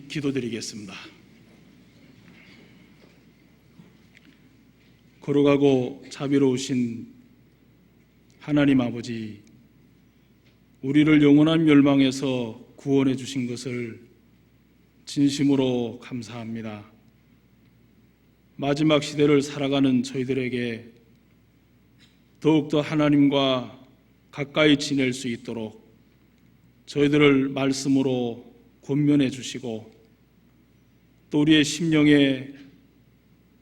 기도드리겠습니다. 거룩하고 자비로우신 하나님 아버지, 우리를 영원한 멸망에서 구원해 주신 것을 진심으로 감사합니다. 마지막 시대를 살아가는 저희들에게 더욱더 하나님과 가까이 지낼 수 있도록 저희들을 말씀으로 권면해 주시고, 또 우리의 심령에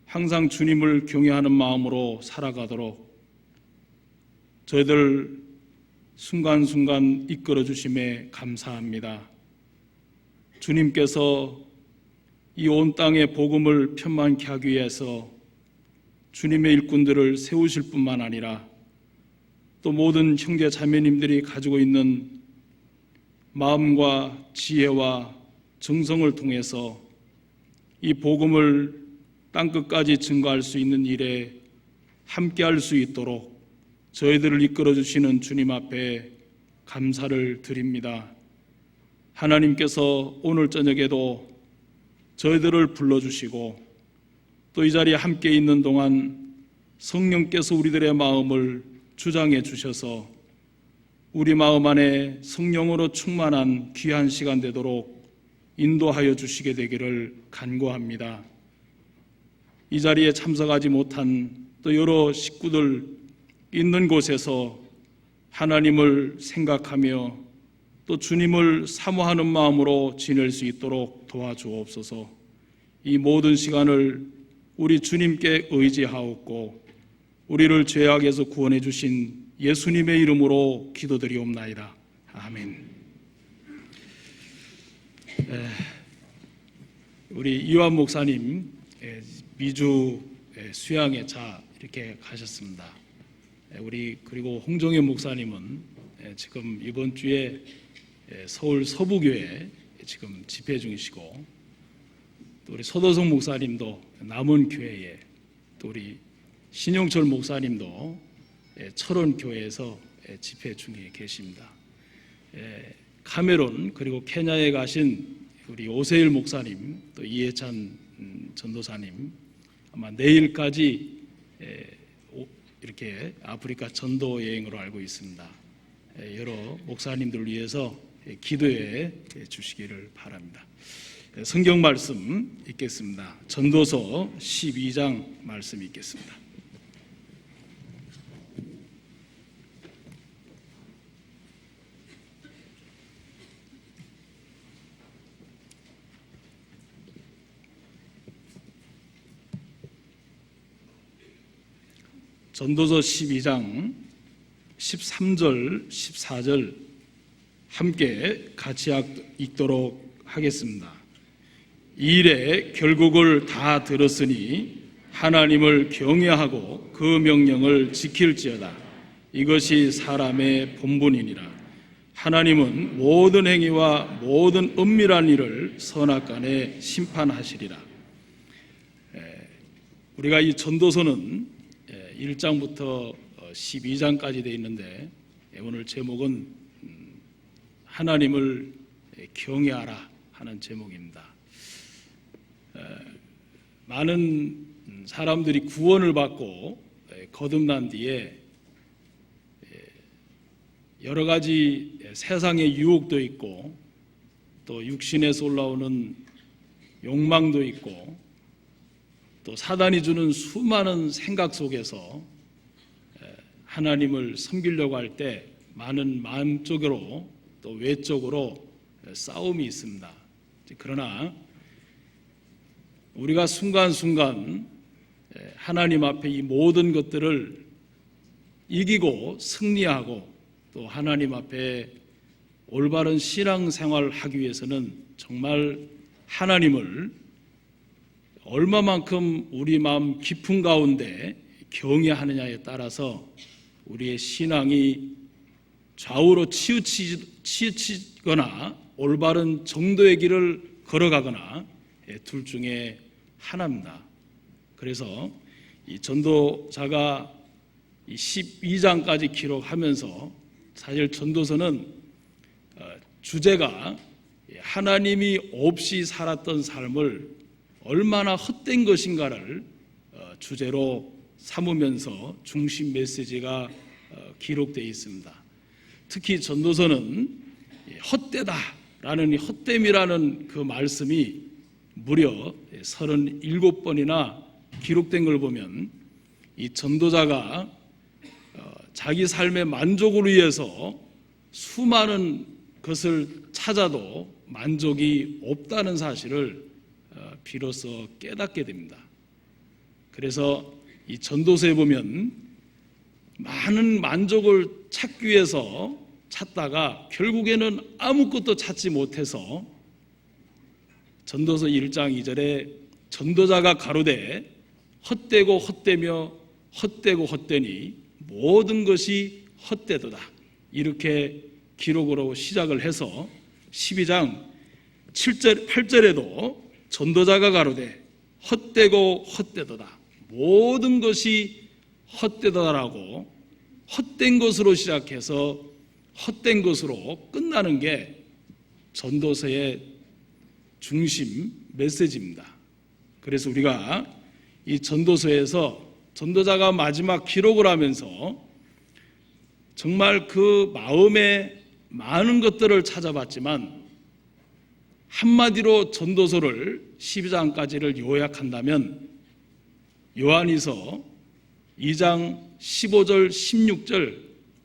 항상 주님을 경외하는 마음으로 살아가도록 저희들 순간순간 이끌어 주심에 감사합니다. 주님께서 이 온 땅의 복음을 편만케 하기 위해서 주님의 일꾼들을 세우실 뿐만 아니라 또 모든 형제 자매님들이 가지고 있는 마음과 지혜와 정성을 통해서 이 복음을 땅끝까지 증거할 수 있는 일에 함께할 수 있도록 저희들을 이끌어 주시는 주님 앞에 감사를 드립니다. 하나님께서 오늘 저녁에도 저희들을 불러주시고 또 이 자리에 함께 있는 동안 성령께서 우리들의 마음을 주장해 주셔서 우리 마음 안에 성령으로 충만한 귀한 시간 되도록 인도하여 주시게 되기를 간구합니다. 이 자리에 참석하지 못한 또 여러 식구들 있는 곳에서 하나님을 생각하며 또 주님을 사모하는 마음으로 지낼 수 있도록 도와주옵소서. 이 모든 시간을 우리 주님께 의지하옵고 우리를 죄악에서 구원해 주신 예수님의 이름으로 기도드리옵나이다. 아멘. 우리 이완 목사님 미주 수양에 이렇게 가셨습니다. 우리 그리고 홍정현 목사님은 지금 이번 주에 서울 서부교회 지금 집회 중이시고, 또 우리 서도성 목사님도 남원 교회에, 또 우리 신용철 목사님도 철원 교회에서 집회 중에 계십니다. 카메론 그리고 케냐에 가신 우리 오세일 목사님, 또 이해찬 전도사님 아마 내일까지 이렇게 아프리카 전도 여행으로 알고 있습니다. 여러 목사님들을 위해서 기도해 주시기를 바랍니다. 성경 말씀 읽겠습니다. 전도서 12장 말씀 읽겠습니다. 전도서 12장 13절, 14절 함께 같이 읽도록 하겠습니다. 이 일의 결국을 다 들었으니 하나님을 경외하고 그 명령을 지킬지어다. 이것이 사람의 본분이니라. 하나님은 모든 행위와 모든 은밀한 일을 선악간에 심판하시리라. 우리가 이 전도서는 1장부터 12장까지 되어 있는데, 오늘 제목은 하나님을 경외하라 하는 제목입니다. 많은 사람들이 구원을 받고 거듭난 뒤에 여러 가지 세상의 유혹도 있고 또 육신에서 올라오는 욕망도 있고 또 사단이 주는 수많은 생각 속에서 하나님을 섬기려고 할 때 많은 마음적으로 또 외적으로 싸움이 있습니다. 그러나 우리가 순간순간 하나님 앞에 이 모든 것들을 이기고 승리하고 또 하나님 앞에 올바른 신앙생활을 하기 위해서는 정말 하나님을 얼마만큼 우리 마음 깊은 가운데 경외하느냐에 따라서 우리의 신앙이 좌우로 치우치거나 올바른 정도의 길을 걸어가거나 둘 중에 하나입니다. 그래서 이 전도자가 12장까지 기록하면서 사실 전도서는 주제가 하나님이 없이 살았던 삶을 얼마나 헛된 것인가를 주제로 삼으면서 중심 메시지가 기록되어 있습니다. 특히 전도서는 헛되다라는 이 헛됨이라는 그 말씀이 무려 37번이나 기록된 걸 보면 이 전도자가 자기 삶의 만족을 위해서 수많은 것을 찾아도 만족이 없다는 사실을 비로소 깨닫게 됩니다. 그래서 이 전도서에 보면 많은 만족을 찾기 위해서 찾다가 결국에는 아무것도 찾지 못해서 전도서 1장 2절에 전도자가 가로되 헛되고 헛되며 헛되고 헛되니 모든 것이 헛되도다, 이렇게 기록으로 시작을 해서 12장 7절, 8절에도 전도자가 가로되 헛되고 헛되도다, 모든 것이 헛되도다라고 헛된 것으로 시작해서 헛된 것으로 끝나는 게 전도서의 중심 메시지입니다. 그래서 우리가 이 전도서에서 전도자가 마지막 기록을 하면서 정말 그 마음에 많은 것들을 찾아봤지만 한마디로 전도서를 12장까지를 요약한다면 요한이서 2장 15절, 16절,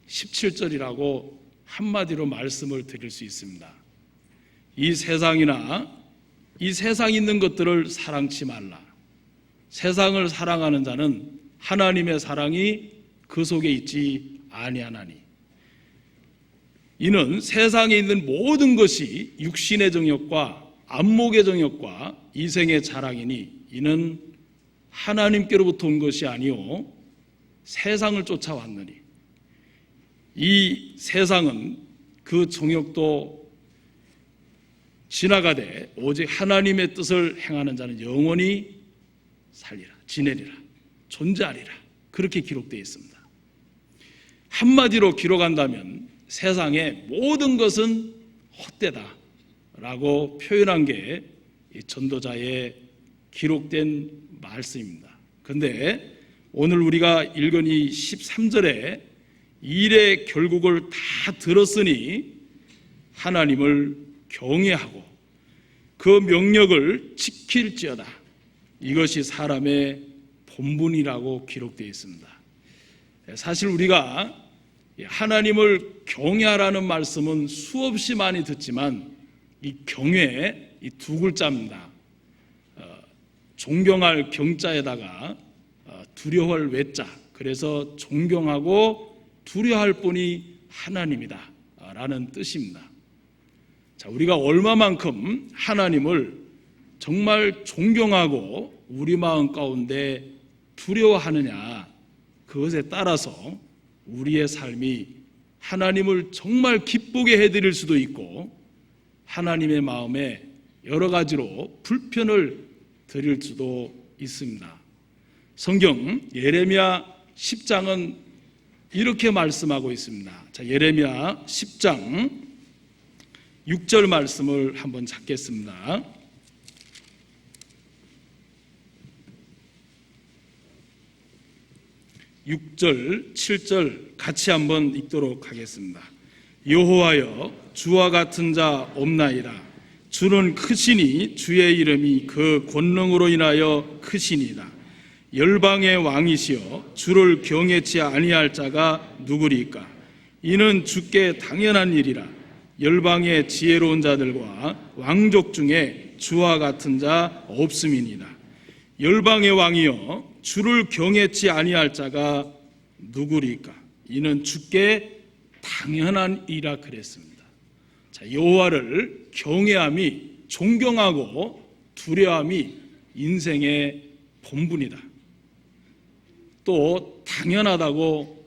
17절이라고 한마디로 말씀을 드릴 수 있습니다. 이 세상이나 이 세상에 있는 것들을 사랑치 말라. 세상을 사랑하는 자는 하나님의 사랑이 그 속에 있지 아니하나니. 이는 세상에 있는 모든 것이 육신의 정욕과 안목의 정욕과 이생의 자랑이니 이는 하나님께로부터 온 것이 아니요 세상을 쫓아왔느니. 이 세상은 그 정욕도 지나가되 오직 하나님의 뜻을 행하는 자는 영원히 살리라, 지내리라, 존재하리라, 그렇게 기록되어 있습니다. 한마디로 기록한다면 세상의 모든 것은 헛되다라고 표현한 게 이 전도자의 기록된 말씀입니다. 그런데 오늘 우리가 읽은 이 13절에 일의 결국을 다 들었으니 하나님을 경외하고 그 명령을 지킬지어다, 이것이 사람의 본분이라고 기록되어 있습니다. 사실 우리가 하나님을 경외하라는 말씀은 수없이 많이 듣지만 이 경외, 이 두 글자입니다. 존경할 경자에다가 두려워할 외자, 그래서 존경하고 두려워할 분이 하나님이다 라는 뜻입니다. 자, 우리가 얼마만큼 하나님을 정말 존경하고 우리 마음 가운데 두려워하느냐, 그것에 따라서 우리의 삶이 하나님을 정말 기쁘게 해드릴 수도 있고 하나님의 마음에 여러 가지로 불편을 드릴 수도 있습니다. 성경 예레미야 10장은 이렇게 말씀하고 있습니다. 자, 예레미야 10장 6절 말씀을 한번 찾겠습니다. 6절, 7절 같이 한번 읽도록 하겠습니다. 여호와여, 주와 같은 자 없나이다. 주는 크시니 주의 이름이 그 권능으로 인하여 크시니이다. 열방의 왕이시여, 주를 경외치 아니할 자가 누구리까? 이는 주께 당연한 일이라. 열방의 지혜로운 자들과 왕족 중에 주와 같은 자 없음이니이다. 열방의 왕이여, 주를 경외치 아니할 자가 누구리까? 이는 주께 당연한 일이라 그랬습니다. 자, 여호와를 경외함이, 존경하고 두려움이 인생의 본분이다. 또 당연하다고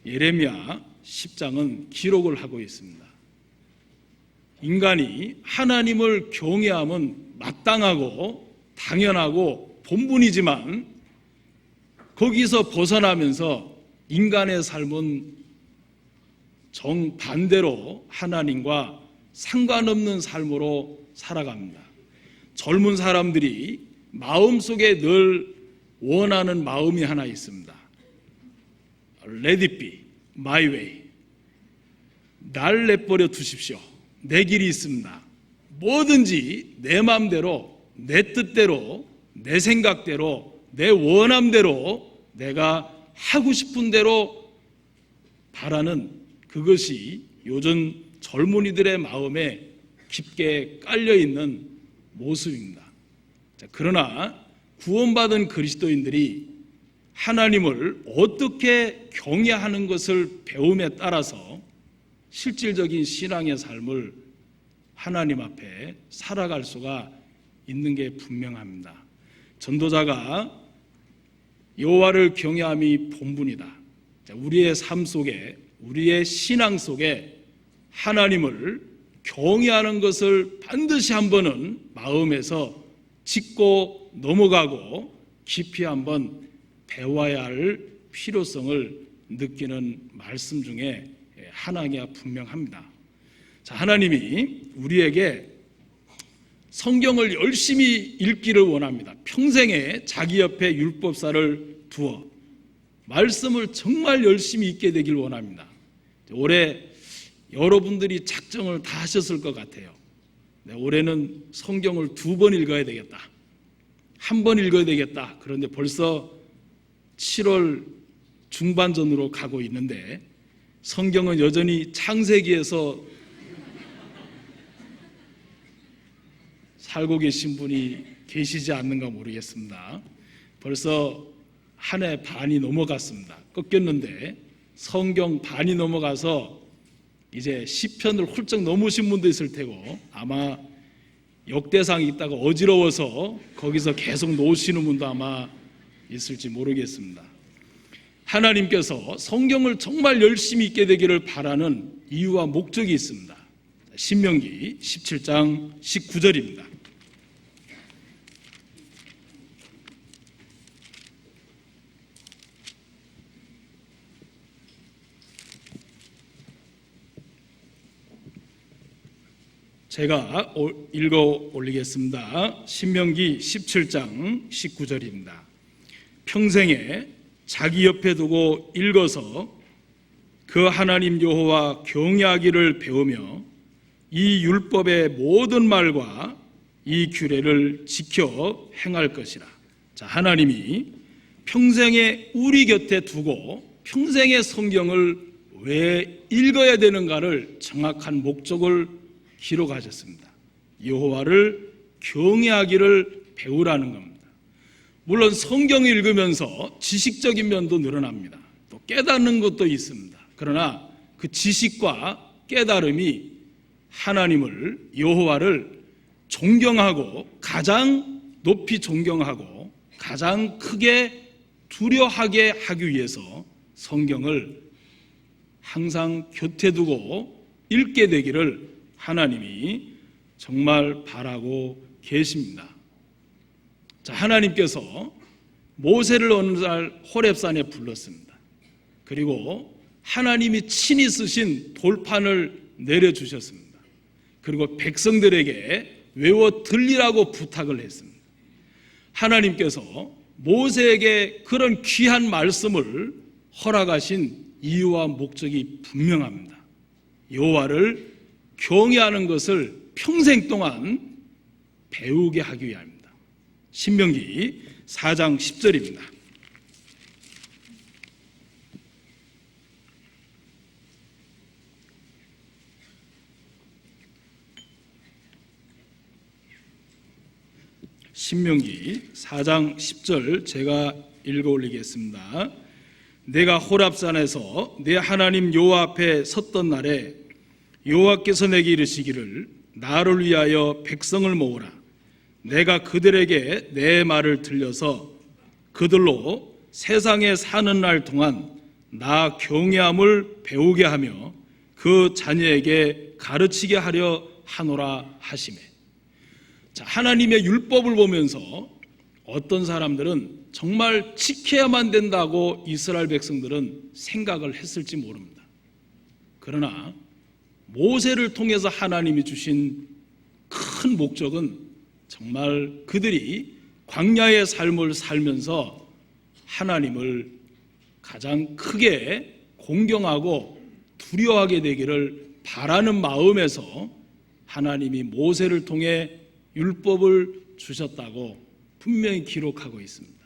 예레미야 10장은 기록을 하고 있습니다. 인간이 하나님을 경외함은 마땅하고 당연하고 본분이지만 거기서 벗어나면서 인간의 삶은 정반대로 하나님과 상관없는 삶으로 살아갑니다. 젊은 사람들이 마음속에 늘 원하는 마음이 하나 있습니다. Let it be my way. 날 내버려 두십시오. 내 길이 있습니다. 뭐든지 내 마음대로, 내 뜻대로, 내 생각대로, 내 원함대로 내가 하고 싶은 대로 바라는 그것이 요즘 젊은이들의 마음에 깊게 깔려있는 모습입니다. 그러나 구원받은 그리스도인들이 하나님을 어떻게 경외하는 것을 배움에 따라서 실질적인 신앙의 삶을 하나님 앞에 살아갈 수가 있는 게 분명합니다. 전도자가 여호와를 경외함이 본분이다. 우리의 삶 속에, 우리의 신앙 속에 하나님을 경외하는 것을 반드시 한 번은 마음에서 짚고 넘어가고 깊이 한번 배워야 할 필요성을 느끼는 말씀 중에 하나가 분명합니다. 자, 하나님이 우리에게 성경을 열심히 읽기를 원합니다. 평생에 자기 옆에 율법사를 두어 말씀을 정말 열심히 읽게 되길 원합니다. 올해 여러분들이 작정을 다 하셨을 것 같아요. 올해는 성경을 2번 읽어야 되겠다. 1번 읽어야 되겠다. 그런데 벌써 7월 중반전으로 가고 있는데 성경은 여전히 창세기에서 살고 계신 분이 계시지 않는가 모르겠습니다. 벌써 한 해 반이 넘어갔습니다. 꺾였는데 성경 반이 넘어가서 이제 시편을 훌쩍 넘으신 분도 있을 테고 아마 역대상이 있다가 어지러워서 거기서 계속 놓으시는 분도 아마 있을지 모르겠습니다. 하나님께서 성경을 정말 열심히 읽게 되기를 바라는 이유와 목적이 있습니다. 신명기 17장 19절입니다. 제가 읽어 올리겠습니다. 신명기 17장 19절입니다. 평생에 자기 옆에 두고 읽어서 그 하나님 여호와 경외하기를 배우며 이 율법의 모든 말과 이 규례를 지켜 행할 것이라. 자, 하나님이 평생에 우리 곁에 두고 평생의 성경을 왜 읽어야 되는가를 정확한 목적을 기록하셨습니다. 여호와를 경외하기를 배우라는 겁니다. 물론 성경을 읽으면서 지식적인 면도 늘어납니다. 또 깨닫는 것도 있습니다. 그러나 그 지식과 깨달음이 하나님을, 여호와를 존경하고 가장 높이 존경하고 가장 크게 두려워하게 하기 위해서 성경을 항상 곁에 두고 읽게 되기를 하나님이 정말 바라고 계십니다. 자, 하나님께서 모세를 어느 날 호렙산에 불렀습니다. 그리고 하나님이 친히 쓰신 돌판을 내려주셨습니다. 그리고 백성들에게 외워 들리라고 부탁을 했습니다. 하나님께서 모세에게 그런 귀한 말씀을 허락하신 이유와 목적이 분명합니다. 여호와를 경외하는 것을 평생 동안 배우게 하기 위함입니다. 신명기 4장 10절입니다. 신명기 4장 10절 제가 읽어 올리겠습니다. 내가 호랍산에서 내 하나님 여호와 앞에 섰던 날에 여호와께서 내게 이르시기를 나를 위하여 백성을 모으라. 내가 그들에게 내 말을 들려서 그들로 세상에 사는 날 동안 나 경외함을 배우게 하며 그 자녀에게 가르치게 하려 하노라 하시매. 자, 하나님의 율법을 보면서 어떤 사람들은 정말 지켜야만 된다고 이스라엘 백성들은 생각을 했을지 모릅니다. 그러나 모세를 통해서 하나님이 주신 큰 목적은 정말 그들이 광야의 삶을 살면서 하나님을 가장 크게 공경하고 두려워하게 되기를 바라는 마음에서 하나님이 모세를 통해 율법을 주셨다고 분명히 기록하고 있습니다.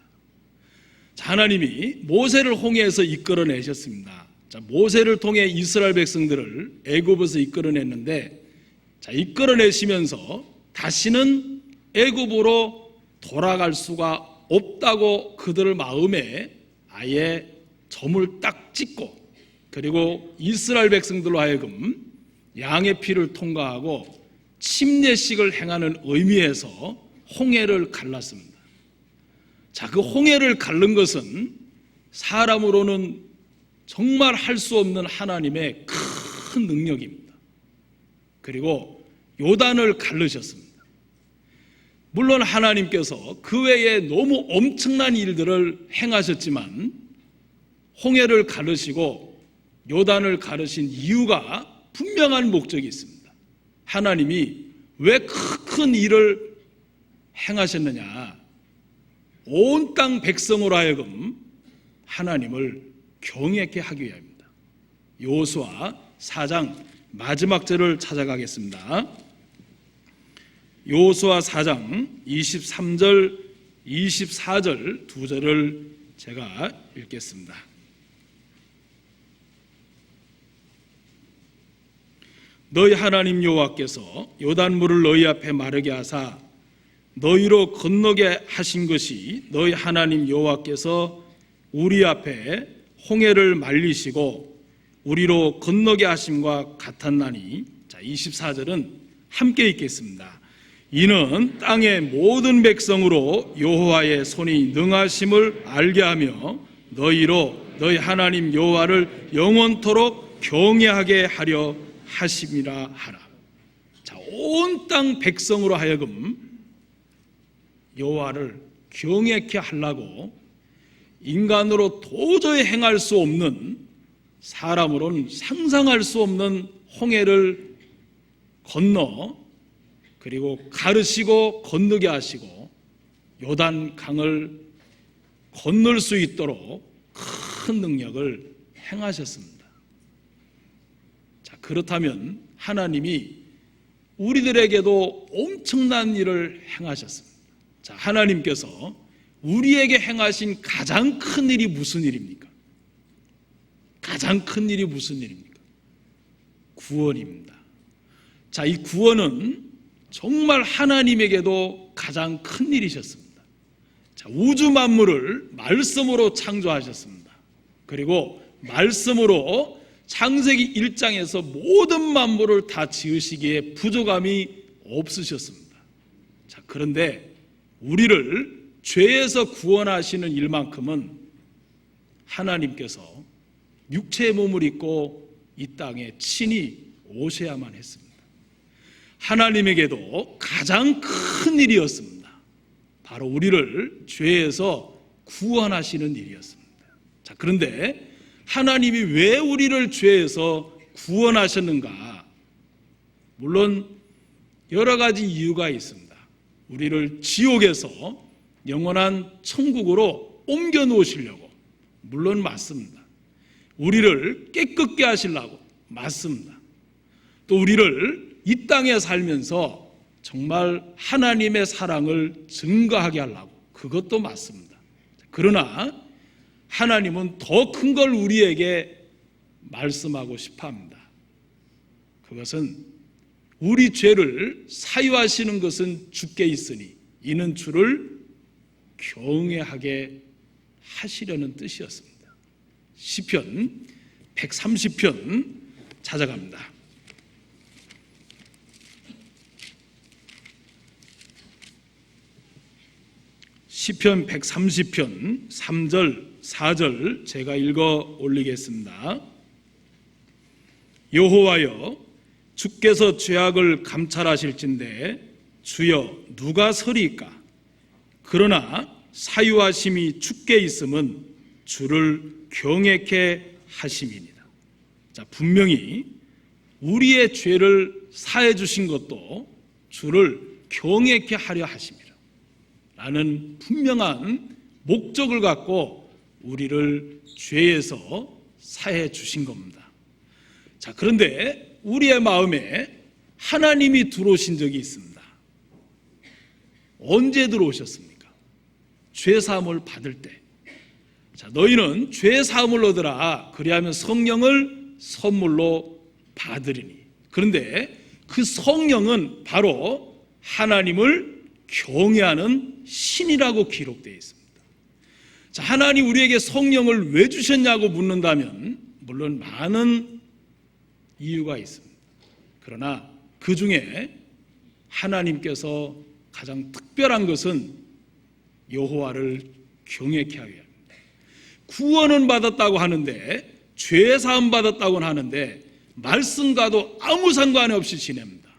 자, 하나님이 모세를 홍해에서 이끌어내셨습니다. 자, 모세를 통해 이스라엘 백성들을 애굽에서 이끌어냈는데, 자, 이끌어내시면서 다시는 애굽으로 돌아갈 수가 없다고 그들 마음에 아예 점을 딱 찍고, 그리고 이스라엘 백성들로 하여금 양의 피를 통과하고 침례식을 행하는 의미에서 홍해를 갈랐습니다. 자, 그 홍해를 갈른 것은 사람으로는 정말 할 수 없는 하나님의 큰 능력입니다. 그리고 요단을 갈르셨습니다. 물론 하나님께서 그 외에 너무 엄청난 일들을 행하셨지만 홍해를 가르시고 요단을 가르신 이유가 분명한 목적이 있습니다. 하나님이 왜 큰 일을 행하셨느냐? 온 땅 백성으로 하여금 하나님을 경외케 하기 위함입니다. 여호수아 4장 마지막 절을 찾아가겠습니다. 여호수아 4장 23절, 24절 두 절을 제가 읽겠습니다. 너희 하나님 여호와께서 요단물을 너희 앞에 마르게 하사 너희로 건너게 하신 것이 너희 하나님 여호와께서 우리 앞에 홍해를 말리시고 우리로 건너게 하심과 같았나니. 자, 24절은 함께 읽겠습니다. 이는 땅의 모든 백성으로 여호와의 손이 능하심을 알게 하며 너희로 너희 하나님 여호와를 영원토록 경외하게 하려 하심이라 하라. 자, 온 땅 백성으로 하여금 여호와를 경외케 하려고 인간으로 도저히 행할 수 없는, 사람으로는 상상할 수 없는 홍해를 건너, 그리고 가르시고 건너게 하시고 요단 강을 건널 수 있도록 큰 능력을 행하셨습니다. 자, 그렇다면 하나님이 우리들에게도 엄청난 일을 행하셨습니다. 자, 하나님께서 우리에게 행하신 가장 큰 일이 무슨 일입니까? 가장 큰 일이 무슨 일입니까? 구원입니다. 자, 이 구원은 정말 하나님에게도 가장 큰 일이셨습니다. 자, 우주 만물을 말씀으로 창조하셨습니다. 그리고 말씀으로 창세기 1장에서 모든 만물을 다 지으시기에 부족함이 없으셨습니다. 자, 그런데 우리를 죄에서 구원하시는 일만큼은 하나님께서 육체의 몸을 입고 이 땅에 친히 오셔야만 했습니다. 하나님에게도 가장 큰 일이었습니다. 바로 우리를 죄에서 구원하시는 일이었습니다. 자, 그런데 하나님이 왜 우리를 죄에서 구원하셨는가? 물론 여러 가지 이유가 있습니다. 우리를 지옥에서 영원한 천국으로 옮겨 놓으시려고, 물론 맞습니다. 우리를 깨끗게 하시려고, 맞습니다. 또 우리를 이 땅에 살면서 정말 하나님의 사랑을 증거하게 하려고, 그것도 맞습니다. 그러나 하나님은 더 큰 걸 우리에게 말씀하고 싶어 합니다. 그것은 우리 죄를 사유하시는 것은 주께 있으니 이는 주를 경외하게 하시려는 뜻이었습니다. 시편 130편 찾아갑니다. 시편 130편 3절 4절 제가 읽어 올리겠습니다. 여호와여, 주께서 죄악을 감찰하실진대 주여 누가 서리이까? 그러나 사유하심이 주께 있음은 주를 경외케 하심이니라. 자, 분명히 우리의 죄를 사해 주신 것도 주를 경외케 하려 하심이라 라는 분명한 목적을 갖고 우리를 죄에서 사해 주신 겁니다. 자, 그런데 우리의 마음에 하나님이 들어오신 적이 있습니다. 언제 들어오셨습니까? 죄 사함을 받을 때. 자, 너희는 죄 사함을 얻으라. 그리하면 성령을 선물로 받으리니. 그런데 그 성령은 바로 하나님을 경외하는 신이라고 기록되어 있습니다. 자, 하나님 우리에게 성령을 왜 주셨냐고 묻는다면 물론 많은 이유가 있습니다. 그러나 그 중에 하나님께서 가장 특별한 것은 여호와를 경외케 하려 합니다. 구원은 받았다고 하는데, 죄 사함 받았다고는 하는데 말씀과도 아무 상관없이 지냅니다.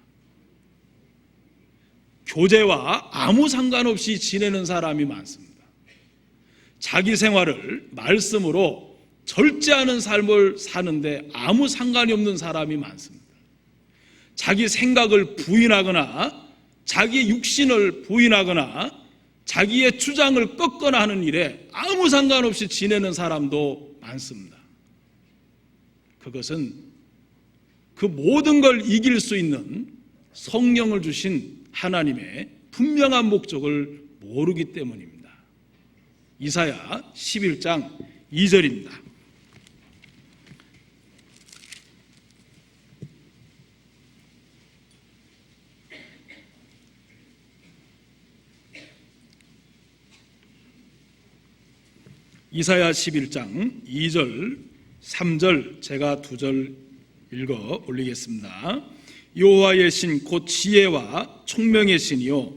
교제와 아무 상관없이 지내는 사람이 많습니다. 자기 생활을 말씀으로 절제하는 삶을 사는데 아무 상관이 없는 사람이 많습니다. 자기 생각을 부인하거나 자기의 육신을 부인하거나 자기의 주장을 꺾거나 하는 일에 아무 상관없이 지내는 사람도 많습니다. 그것은 그 모든 걸 이길 수 있는 성령을 주신 하나님의 분명한 목적을 모르기 때문입니다. 이사야 11장 2절입니다. 이사야 11장 2절, 3절 제가 2절 읽어 올리겠습니다. 여호와의 신 곧 지혜와 총명의 신이요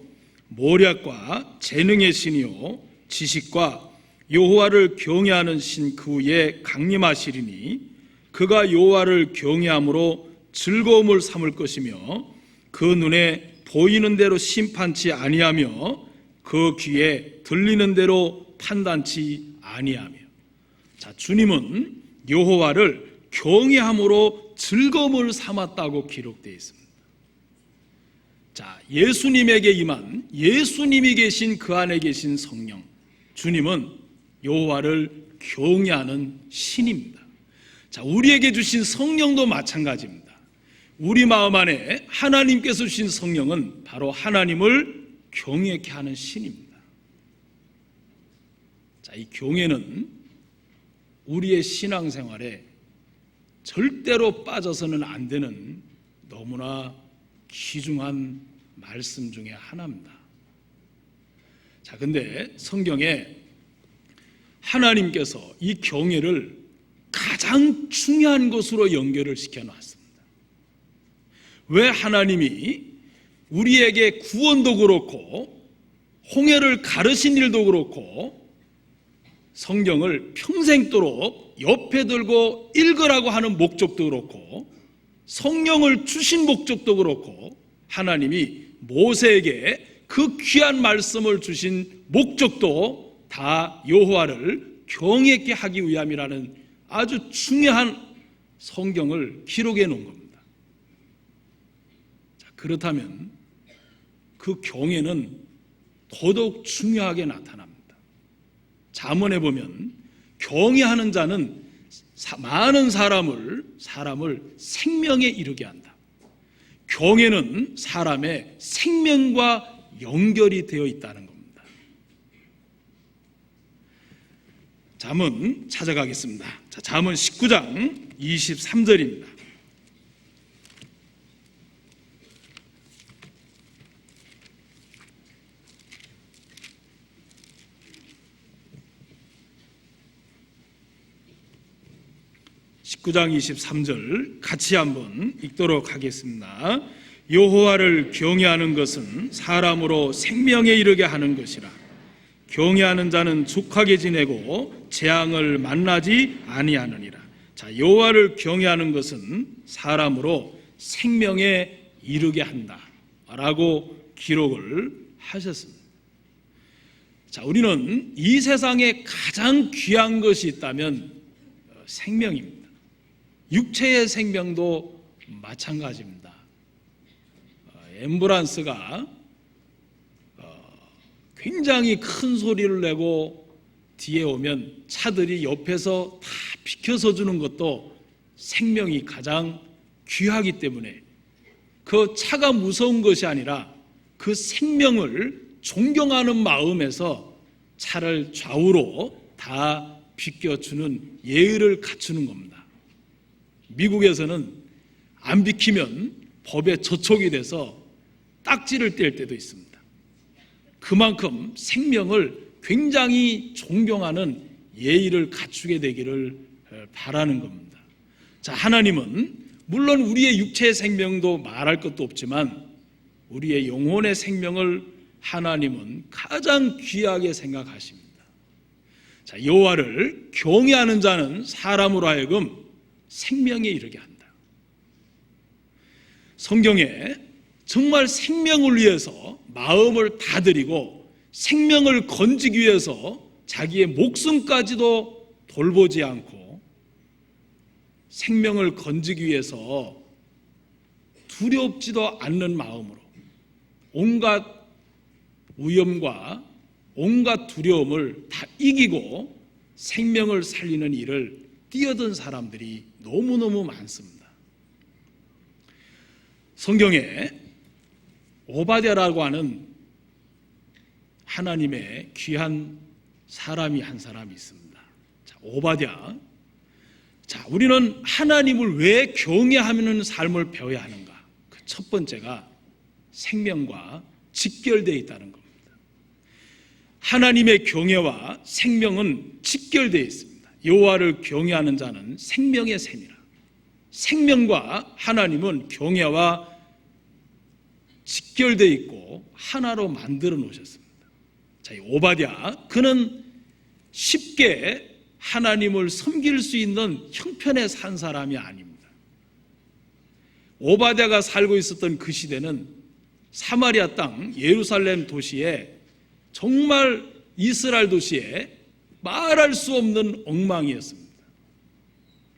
모략과 재능의 신이요 지식과 여호와를 경외하는 신 그 위에 강림하시리니 그가 여호와를 경외함으로 즐거움을 삼을 것이며 그 눈에 보이는 대로 심판치 아니하며 그 귀에 들리는 대로 판단치 아니하며. 자, 주님은 여호와를 경외함으로 즐거움을 삼았다고 기록되어 있습니다. 자, 예수님에게 임한 예수님이 계신 그 안에 계신 성령, 주님은 여호와를 경외하는 신입니다. 자, 우리에게 주신 성령도 마찬가지입니다. 우리 마음 안에 하나님께서 주신 성령은 바로 하나님을 경외케 하는 신입니다. 자, 이 경외는 우리의 신앙생활에 절대로 빠져서는 안 되는 너무나 귀중한 말씀 중에 하나입니다. 자, 근데 성경에 하나님께서 이 경외를 가장 중요한 것으로 연결을 시켜놨습니다. 왜 하나님이 우리에게 구원도 그렇고 홍해를 가르신 일도 그렇고 성경을 평생도록 옆에 들고 읽으라고 하는 목적도 그렇고 성령을 주신 목적도 그렇고 하나님이 모세에게 그 귀한 말씀을 주신 목적도 다 여호와를 경외케 하기 위함이라는 아주 중요한 성경을 기록해 놓은 겁니다. 자, 그렇다면 그 경외는 더더욱 중요하게 나타납니다. 잠언에 보면 경외하는 자는 많은 사람을 생명에 이르게 한다. 경외는 사람의 생명과 연결이 되어 있다는 겁니다. 잠언 찾아가겠습니다. 자, 잠언 19장 23절입니다. (19장 23절) 같이 한번 읽도록 하겠습니다. 여호와를 경외하는 것은 사람으로 생명에 이르게 하는 것이라. 경외하는 자는 족하게 지내고 재앙을 만나지 아니하느니라. 자, 여호와를 경외하는 것은 사람으로 생명에 이르게 한다라고 기록을 하셨습니다. 자, 우리는 이 세상에 가장 귀한 것이 있다면 생명입니다. 육체의 생명도 마찬가지입니다. 앰뷸런스가 굉장히 큰 소리를 내고 뒤에 오면 차들이 옆에서 다 비켜서 주는 것도 생명이 가장 귀하기 때문에 그 차가 무서운 것이 아니라 그 생명을 존경하는 마음에서 차를 좌우로 다 비켜주는 예의를 갖추는 겁니다. 미국에서는 안 비키면 법에 저촉이 돼서 딱지를 뗄 때도 있습니다. 그만큼 생명을 굉장히 존경하는 예의를 갖추게 되기를 바라는 겁니다. 자, 하나님은 물론 우리의 육체의 생명도 말할 것도 없지만 우리의 영혼의 생명을 하나님은 가장 귀하게 생각하십니다. 자, 여호와를 경외하는 자는 사람으로 하여금 생명에 이르게 한다. 성경에 정말 생명을 위해서 마음을 다 드리고 생명을 건지기 위해서 자기의 목숨까지도 돌보지 않고 생명을 건지기 위해서 두렵지도 않는 마음으로 온갖 위험과 온갖 두려움을 다 이기고 생명을 살리는 일을 뛰어든 사람들이 너무너무 많습니다. 성경에 오바댜라고 하는 하나님의 귀한 사람이 한 사람이 있습니다. 자, 오바댜. 자, 우리는 하나님을 왜 경외하는 삶을 배워야 하는가? 그 첫 번째가 생명과 직결되어 있다는 겁니다. 하나님의 경외와 생명은 직결되어 있습니다. 여호와를 경외하는 자는 생명의 샘이라. 생명과 하나님은 경외와 직결되어 있고 하나로 만들어 놓으셨습니다. 자, 이 오바댜, 그는 쉽게 하나님을 섬길 수 있는 형편에 산 사람이 아닙니다. 오바댜가 살고 있었던 그 시대는 사마리아 땅 예루살렘 도시에 정말 이스라엘 도시에 말할 수 없는 엉망이었습니다.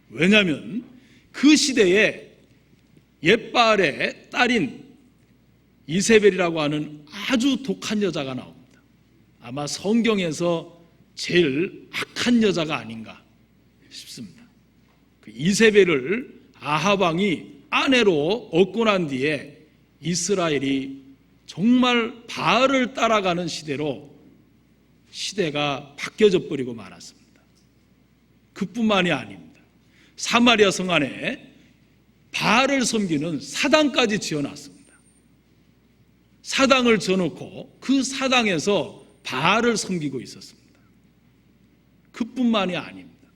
왜냐하면 그 시대에 옙바알의 딸인 이세벨이라고 하는 아주 독한 여자가 나옵니다. 아마 성경에서 제일 악한 여자가 아닌가 싶습니다. 그 이세벨을 아합 왕이 아내로 얻고 난 뒤에 이스라엘이 정말 바알을 따라가는 시대로 시대가 바뀌어져 버리고 말았습니다. 그뿐만이 아닙니다. 사마리아 성 안에 바알을 섬기는 사당까지 지어놨습니다. 사당을 지어놓고 그 사당에서 바알을 섬기고 있었습니다. 그뿐만이 아닙니다.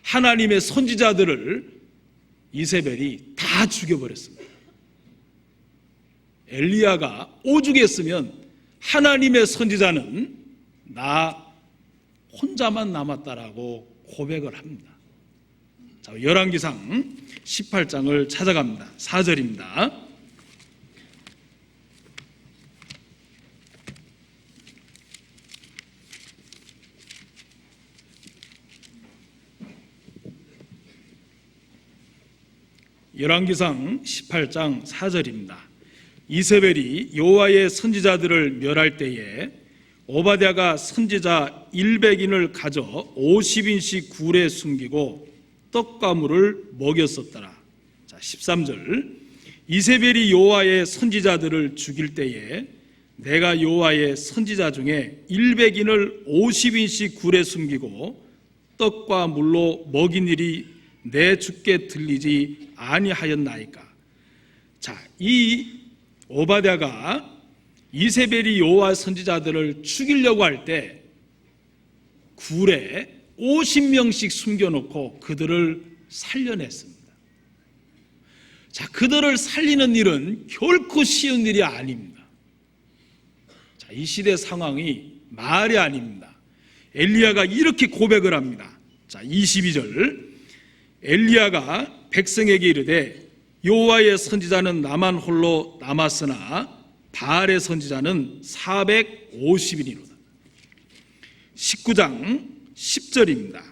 하나님의 선지자들을 이세벨이 다 죽여버렸습니다. 엘리야가 오죽했으면 하나님의 선지자는 나 혼자만 남았다라고 고백을 합니다. 자, 열왕기상 18장을 찾아갑니다. 4절입니다. 열왕기상 18장 4절입니다. 이세벨이 여호와의 선지자들을 멸할 때에 오바댜가 선지자 100인을 가져 50인씩 굴에 숨기고 떡과 물을 먹였었더라. 자, 13절. 이세벨이 여호와의 선지자들을 죽일 때에 내가 여호와의 선지자 중에 100인을 50인씩 굴에 숨기고 떡과 물로 먹인 일이 내 주께 들리지 아니하였나이까. 자, 이 오바댜가 이세벨이 여호와 선지자들을 죽이려고 할 때 굴에 50명씩 숨겨놓고 그들을 살려냈습니다. 자, 그들을 살리는 일은 결코 쉬운 일이 아닙니다. 자, 이 시대 상황이 말이 아닙니다. 엘리야가 이렇게 고백을 합니다. 자, 22절. 엘리야가 백성에게 이르되 여호와의 선지자는 나만 홀로 남았으나 바알의 선지자는 450인이로다. 19장 10절입니다.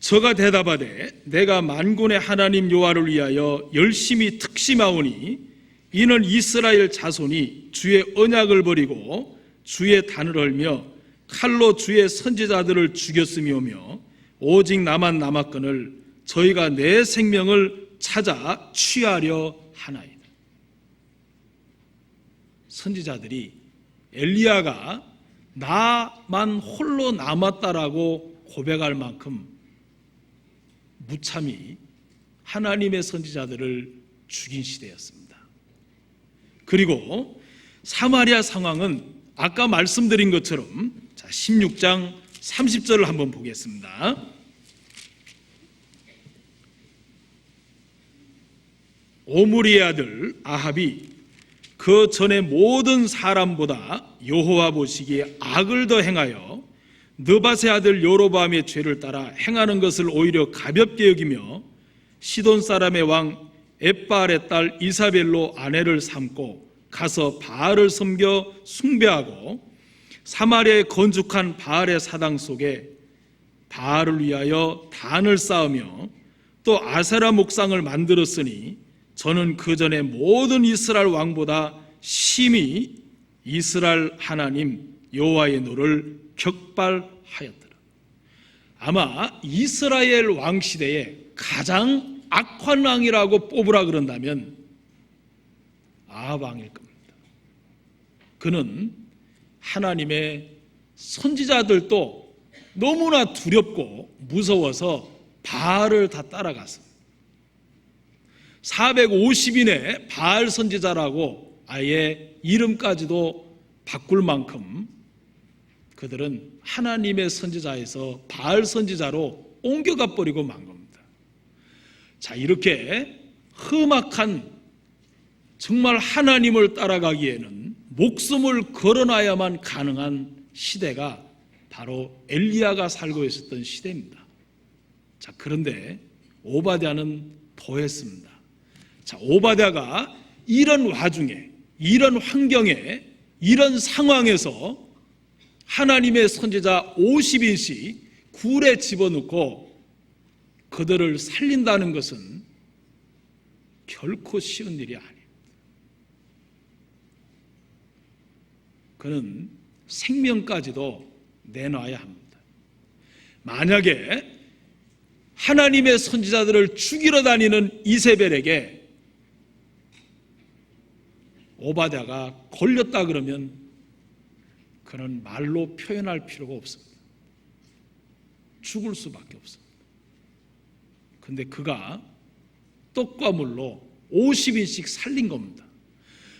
저가 대답하되 내가 만군의 하나님 여호와를 위하여 열심히 특심하오니 이는 이스라엘 자손이 주의 언약을 버리고 주의 단을 헐며 칼로 주의 선지자들을 죽였음이오며 오직 나만 남았거늘 저희가 내 생명을 찾아 취하려 하나이다. 선지자들이 엘리야가 나만 홀로 남았다라고 고백할 만큼 무참히 하나님의 선지자들을 죽인 시대였습니다. 그리고 사마리아 상황은 아까 말씀드린 것처럼 16장 30절을 한번 보겠습니다. 오므리의 아들 아합이 그 전에 모든 사람보다 여호와 보시기에 악을 더 행하여 느밧의 아들 여로보암의 죄를 따라 행하는 것을 오히려 가볍게 여기며 시돈 사람의 왕 엣바알의 딸 이사벨로 아내를 삼고 가서 바알을 섬겨 숭배하고 사마리아에 건축한 바알의 사당 속에 바알을 위하여 단을 쌓으며 또 아세라 목상을 만들었으니 저는 그 전에 모든 이스라엘 왕보다 심히 이스라엘 하나님 여호와의 노를 격발하였더라. 아마 이스라엘 왕 시대에 가장 악한 왕이라고 뽑으라 그런다면 아합 왕일 겁니다. 그는 하나님의 선지자들도 너무나 두렵고 무서워서 바알을 다 따라갔습니다. 450인의 바알 선지자라고 아예 이름까지도 바꿀 만큼 그들은 하나님의 선지자에서 바알 선지자로 옮겨가 버리고 만 겁니다. 자, 이렇게 험악한 정말 하나님을 따라가기에는 목숨을 걸어놔야만 가능한 시대가 바로 엘리야가 살고 있었던 시대입니다. 자, 그런데 오바댜는 더했습니다. 자, 오바댜가 이런 와중에, 이런 환경에, 이런 상황에서 하나님의 선지자 50인씩 굴에 집어넣고 그들을 살린다는 것은 결코 쉬운 일이 아닙니다. 그는 생명까지도 내놔야 합니다. 만약에 하나님의 선지자들을 죽이러 다니는 이세벨에게 오바댜가 걸렸다 그러면 그는 말로 표현할 필요가 없습니다. 죽을 수밖에 없습니다. 그런데 그가 떡과 물로 50인씩 살린 겁니다.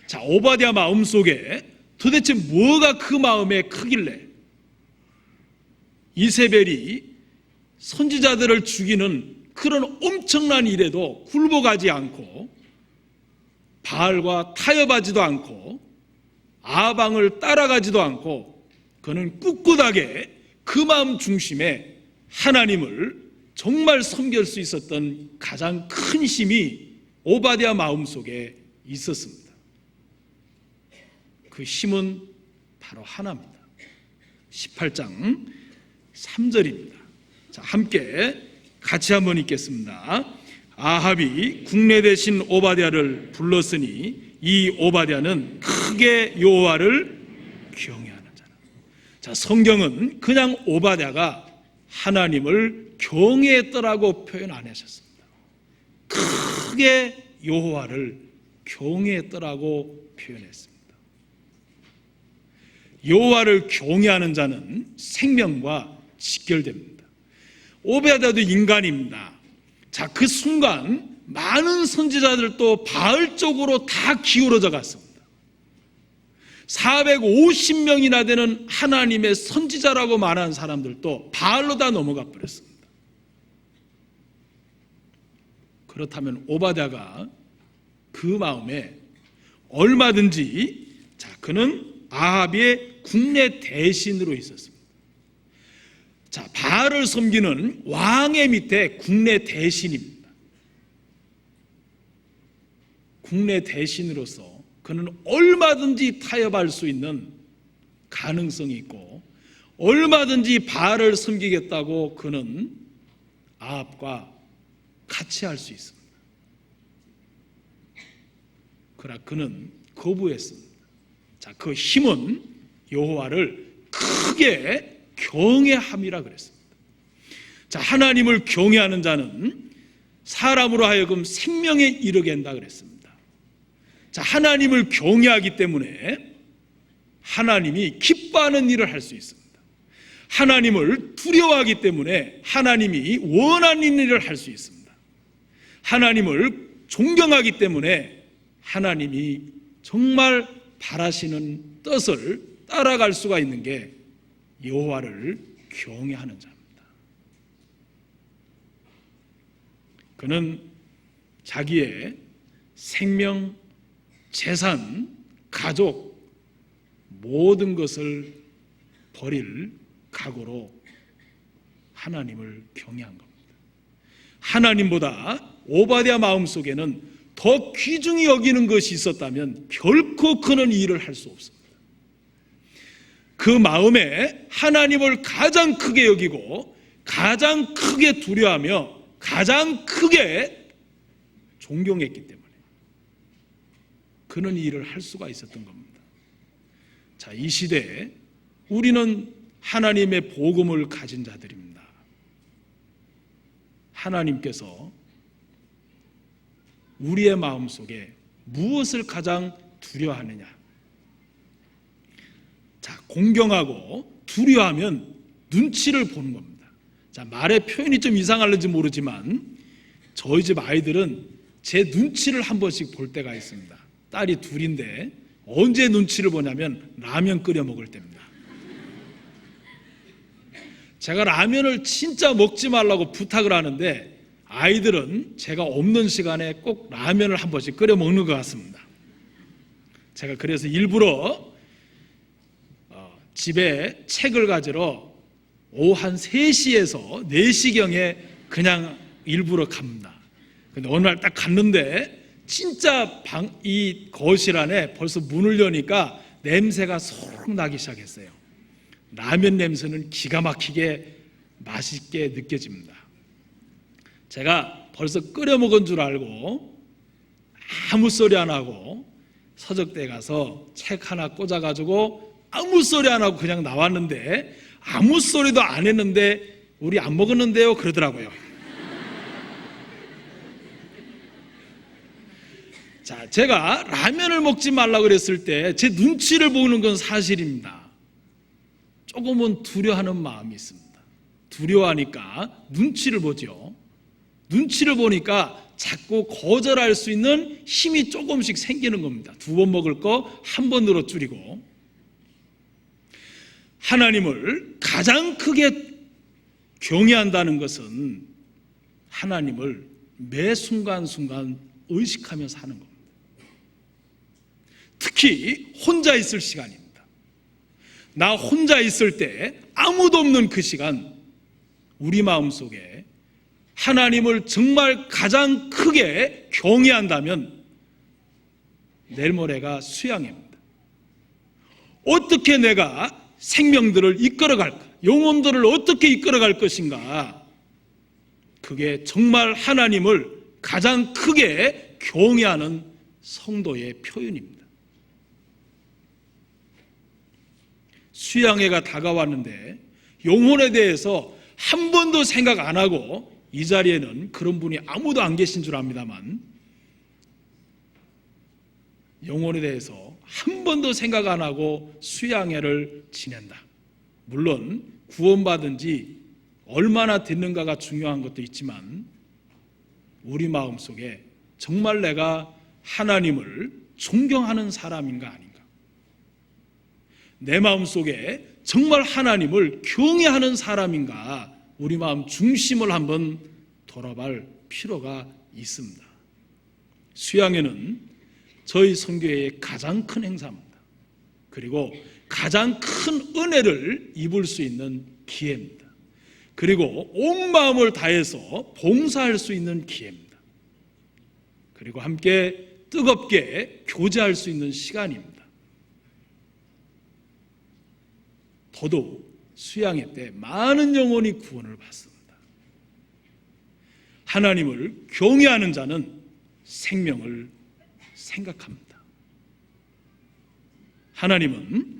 자, 오바댜 마음속에 도대체 뭐가 그 마음에 크길래 이세벨이 선지자들을 죽이는 그런 엄청난 일에도 굴복하지 않고 바알과 타협하지도 않고 아방을 따라가지도 않고 그는 꿋꿋하게 그 마음 중심에 하나님을 정말 섬길 수 있었던 가장 큰 힘이 오바댜 마음속에 있었습니다. 그 힘은 바로 하나입니다. 18장 3절입니다. 자, 함께 같이 한번 읽겠습니다. 아합이 국내 대신 오바댜를 불렀으니 이 오바댜는 크게 여호와를 경외하는 자라. 자, 성경은 그냥 오바댜가 하나님을 경외했더라고 표현 안 하셨습니다. 크게 여호와를 경외했더라고 표현했습니다. 여호와를 경외하는 자는 생명과 직결됩니다. 오바댜도 인간입니다. 자, 그 순간 많은 선지자들도 바알 쪽으로 다 기울어져 갔습니다. 450명이나 되는 하나님의 선지자라고 말하는 사람들도 바알로 다 넘어가 버렸습니다. 그렇다면 오바댜가 그 마음에 얼마든지, 자, 그는 아합의 국내 대신으로 있었습니다. 자, 바알을 섬기는 왕의 밑에 국내 대신입니다. 국내 대신으로서 그는 얼마든지 타협할 수 있는 가능성이 있고 얼마든지 바알을 섬기겠다고 그는 아합과 같이 할 수 있습니다. 그러나 그는 거부했습니다. 자, 그 힘은 여호와를 크게 경외함이라 그랬습니다. 자, 하나님을 경외하는 자는 사람으로 하여금 생명에 이르게 한다 그랬습니다. 자, 하나님을 경외하기 때문에 하나님이 기뻐하는 일을 할 수 있습니다. 하나님을 두려워하기 때문에 하나님이 원하는 일을 할 수 있습니다. 하나님을 존경하기 때문에 하나님이 정말 바라시는 뜻을 따라갈 수가 있는 게 여호와를 경외하는 자입니다. 그는 자기의 생명, 재산, 가족 모든 것을 버릴 각오로 하나님을 경외한 겁니다. 하나님보다 오바댜 마음속에는 더 귀중히 여기는 것이 있었다면 결코 그는 이 일을 할 수 없습니다. 그 마음에 하나님을 가장 크게 여기고 가장 크게 두려워하며 가장 크게 존경했기 때문에 그는 이 일을 할 수가 있었던 겁니다. 자, 이 시대에 우리는 하나님의 복음을 가진 자들입니다. 하나님께서 우리의 마음속에 무엇을 가장 두려워하느냐? 자, 공경하고 두려워하면 눈치를 보는 겁니다. 자, 말의 표현이 좀 이상할지 모르지만 저희 집 아이들은 제 눈치를 한 번씩 볼 때가 있습니다. 딸이 둘인데 언제 눈치를 보냐면 라면 끓여 먹을 때입니다. 제가 라면을 진짜 먹지 말라고 부탁을 하는데 아이들은 제가 없는 시간에 꼭 라면을 한 번씩 끓여 먹는 것 같습니다. 제가 그래서 일부러 집에 책을 가지러 오후 한 3시에서 4시경에 그냥 일부러 갑니다. 근데 어느 날 딱 갔는데 진짜 이 거실 안에 벌써 문을 여니까 냄새가 소록 나기 시작했어요. 라면 냄새는 기가 막히게 맛있게 느껴집니다. 제가 벌써 끓여 먹은 줄 알고 아무 소리 안 하고 서적대에 가서 책 하나 꽂아가지고 아무 소리 안 하고 그냥 나왔는데 아무 소리도 안 했는데 우리 안 먹었는데요 그러더라고요. 자, 제가 라면을 먹지 말라고 그랬을 때 제 눈치를 보는 건 사실입니다. 조금은 두려워하는 마음이 있습니다. 두려워하니까 눈치를 보죠. 눈치를 보니까 자꾸 거절할 수 있는 힘이 조금씩 생기는 겁니다. 2번 먹을 거 한 번으로 줄이고. 하나님을 가장 크게 경외한다는 것은 하나님을 매 순간순간 의식하며 사는 겁니다. 특히 혼자 있을 시간입니다. 나 혼자 있을 때 아무도 없는 그 시간 우리 마음속에 하나님을 정말 가장 크게 경외한다면 내일 모레가 수양입니다. 어떻게 내가 생명들을 이끌어갈까? 영혼들을 어떻게 이끌어갈 것인가? 그게 정말 하나님을 가장 크게 경외하는 성도의 표현입니다. 수양회가 다가왔는데 영혼에 대해서 한 번도 생각 안 하고 이 자리에는 그런 분이 아무도 안 계신 줄 압니다만 영혼에 대해서 한 번도 생각 안 하고 수양회를 지낸다. 물론 구원받은 지 얼마나 됐는가가 중요한 것도 있지만 우리 마음속에 정말 내가 하나님을 존경하는 사람인가 아닌가, 내 마음속에 정말 하나님을 경외하는 사람인가, 우리 마음 중심을 한번 돌아볼 필요가 있습니다. 수양회는 저희 선교회의 가장 큰 행사입니다. 그리고 가장 큰 은혜를 입을 수 있는 기회입니다. 그리고 온 마음을 다해서 봉사할 수 있는 기회입니다. 그리고 함께 뜨겁게 교제할 수 있는 시간입니다. 더더욱 수양회 때 많은 영혼이 구원을 받습니다. 하나님을 경외하는 자는 생명을 생각합니다. 하나님은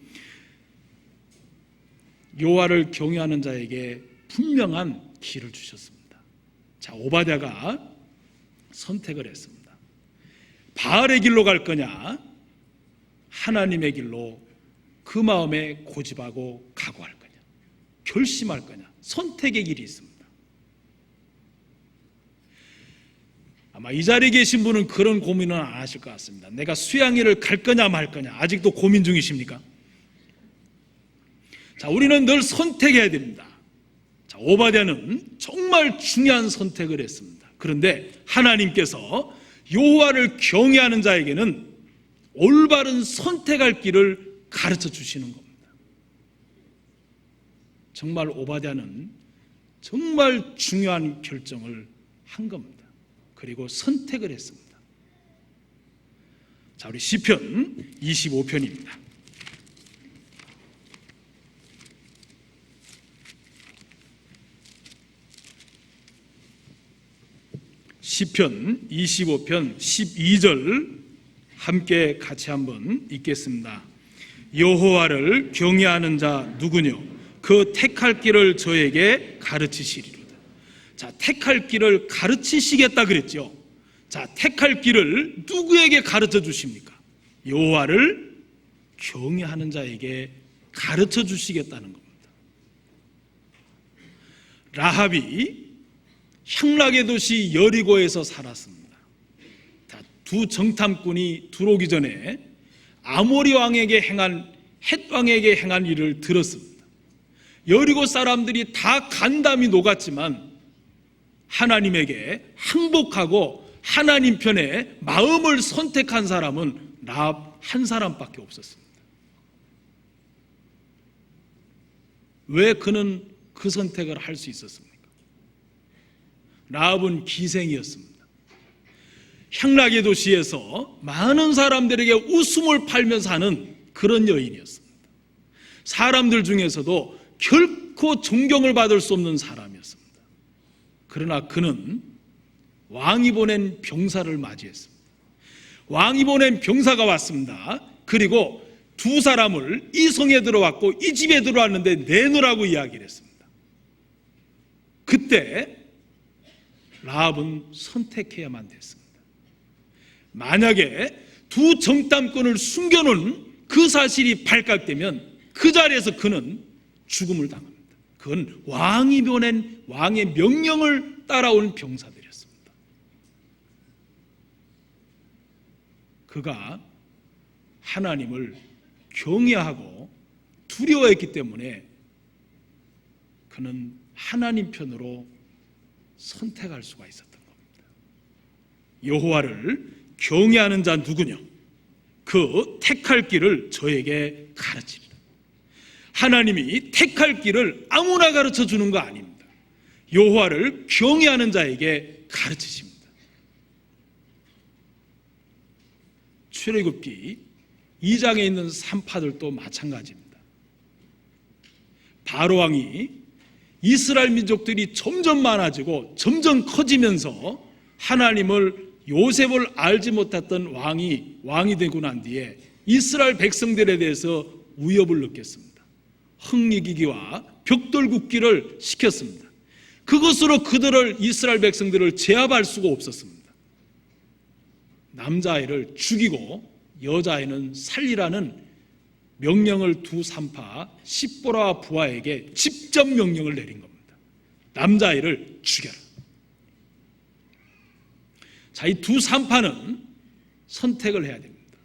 여호와를 경외하는 자에게 분명한 길을 주셨습니다. 자, 오바댜가 선택을 했습니다. 바알의 길로 갈 거냐, 하나님의 길로 그 마음에 고집하고 각오할 거냐, 결심할 거냐, 선택의 길이 있습니다. 아마 이 자리에 계신 분은 그런 고민은 안 하실 것 같습니다. 내가 수양회를 갈 거냐 말 거냐 아직도 고민 중이십니까? 자, 우리는 늘 선택해야 됩니다. 자, 오바댜는 정말 중요한 선택을 했습니다. 그런데 하나님께서 여호와를 경외하는 자에게는 올바른 선택할 길을 가르쳐 주시는 겁니다. 정말 오바댜는 정말 중요한 결정을 한 겁니다. 그리고 선택을 했습니다. 자, 우리 시편 25편입니다. 시편 25편 12절 함께 같이 한번 읽겠습니다. 여호와를 경외하는 자 누구뇨? 그 택할 길을 저에게 가르치시리로다. 자, 택할 길을 가르치시겠다 그랬죠. 자, 택할 길을 누구에게 가르쳐 주십니까? 여호와를 경외하는 자에게 가르쳐 주시겠다는 겁니다. 라합이 향락의 도시 여리고에서 살았습니다. 두 정탐꾼이 들어오기 전에 아모리 왕에게 행한 헷 왕에게 행한 일을 들었습니다. 여리고 사람들이 다 간담이 녹았지만 하나님에게 항복하고 하나님 편에 마음을 선택한 사람은 라합 한 사람밖에 없었습니다. 왜 그는 그 선택을 할 수 있었습니까? 라합은 기생이었습니다. 향락의 도시에서 많은 사람들에게 웃음을 팔면서 하는 그런 여인이었습니다. 사람들 중에서도 결코 존경을 받을 수 없는 사람이었습니다. 그러나 그는 왕이 보낸 병사를 맞이했습니다. 왕이 보낸 병사가 왔습니다. 그리고 두 사람을 이 성에 들어왔고 이 집에 들어왔는데 내놓으라고 이야기를 했습니다. 그때 라합은 선택해야만 됐습니다. 만약에 두 정탐꾼을 숨겨놓은 그 사실이 발각되면 그 자리에서 그는 죽음을 당합니다. 그건 왕이 보낸 왕의 명령을 따라온 병사들이었습니다. 그가 하나님을 경외하고 두려워했기 때문에 그는 하나님 편으로 선택할 수가 있었던 겁니다. 여호와를 경외하는 자 누구냐? 그 택할 길을 저에게 가르치리라. 하나님이 택할 길을 아무나 가르쳐 주는 거 아닙니다. 여호와를 경외하는 자에게 가르치십니다. 출애굽기 2장에 있는 산파들도 마찬가지입니다. 바로 왕이 이스라엘 민족들이 점점 많아지고 점점 커지면서 하나님을 요셉을 알지 못했던 왕이 되고 난 뒤에 이스라엘 백성들에 대해서 위협을 느꼈습니다. 흥이기기와 벽돌 굽기를 시켰습니다. 그것으로 그들을 이스라엘 백성들을 제압할 수가 없었습니다. 남자아이를 죽이고 여자아이는 살리라는 명령을 두 산파 십보라와 부하에게 직접 명령을 내린 겁니다. 남자아이를 죽여라. 자, 이 두 산파는 선택을 해야 됩니다.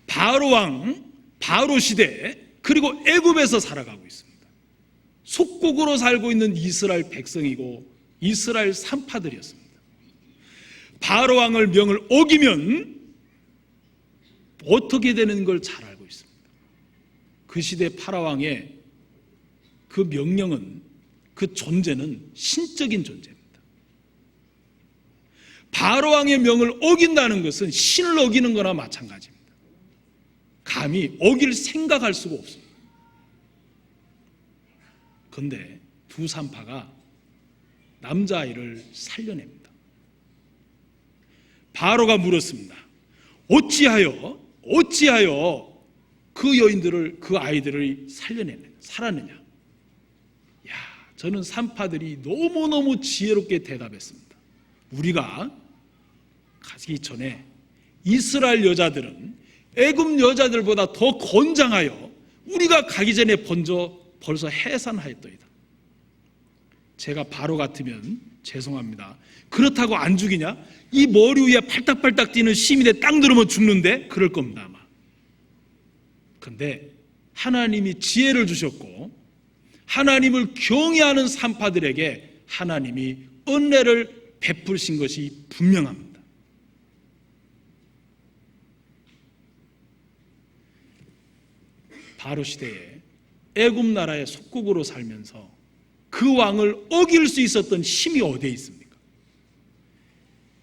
바로 왕, 바로 시대, 그리고 애굽에서 살아가고 있습니다. 속국으로 살고 있는 이스라엘 백성이고 이스라엘 산파들이었습니다. 바로 왕을 명을 어기면 어떻게 되는 걸 잘 알고 있습니다. 그 시대 파라왕의 그 명령은, 그 존재는 신적인 존재입니다. 바로왕의 명을 어긴다는 것은 신을 어기는 거나 마찬가지입니다. 감히 어길 생각할 수가 없습니다. 그런데 두 산파가 남자아이를 살려냅니다. 바로가 물었습니다. 어찌하여 그 여인들을, 그 아이들을 살았느냐? 저는 산파들이 너무너무 지혜롭게 대답했습니다. 우리가 가기 전에 이스라엘 여자들은 애굽 여자들보다 더 건장하여 우리가 가기 전에 벌써 해산하였더이다. 제가 바로 같으면 죄송합니다. 그렇다고 안 죽이냐? 이 머리 위에 팔딱팔딱 뛰는 시민에 딱 누르면 죽는데? 그럴 겁니다 아마. 그런데 하나님이 지혜를 주셨고 하나님을 경외하는 산파들에게 하나님이 은혜를 베푸신 것이 분명합니다. 바로 시대에 애굽 나라의 속국으로 살면서 그 왕을 어길 수 있었던 힘이 어디에 있습니까?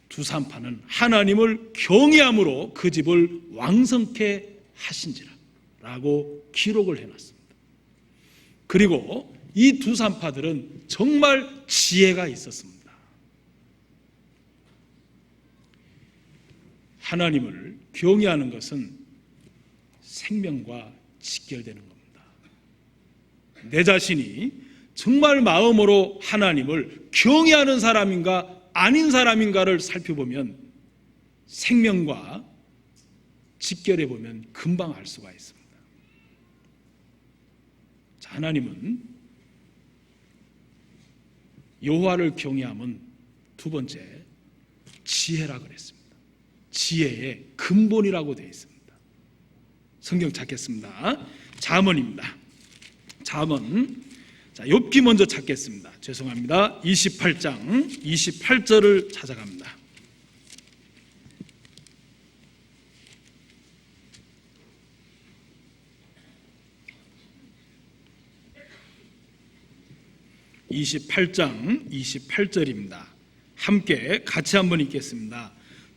두 산파는 하나님을 경외함으로 그 집을 왕성케 하신지라 라고 기록을 해놨습니다. 그리고 이 두 산파들은 정말 지혜가 있었습니다. 하나님을 경외하는 것은 생명과 직결되는 겁니다. 내 자신이 정말 마음으로 하나님을 경외하는 사람인가 아닌 사람인가를 살펴보면 생명과 직결해 보면 금방 알 수가 있습니다. 자, 하나님은 여호와를 경외함은 두 번째 지혜라 그랬습니다. 지혜의 근본이라고 되어 있습니다. 성경 찾겠습니다. 잠언입니다. 잠언. 자, 욥기 먼저 찾겠습니다. 죄송합니다. 28장 28절을 찾아갑니다. (28장) 28절입니다. 함께 같이 한번 읽겠습니다.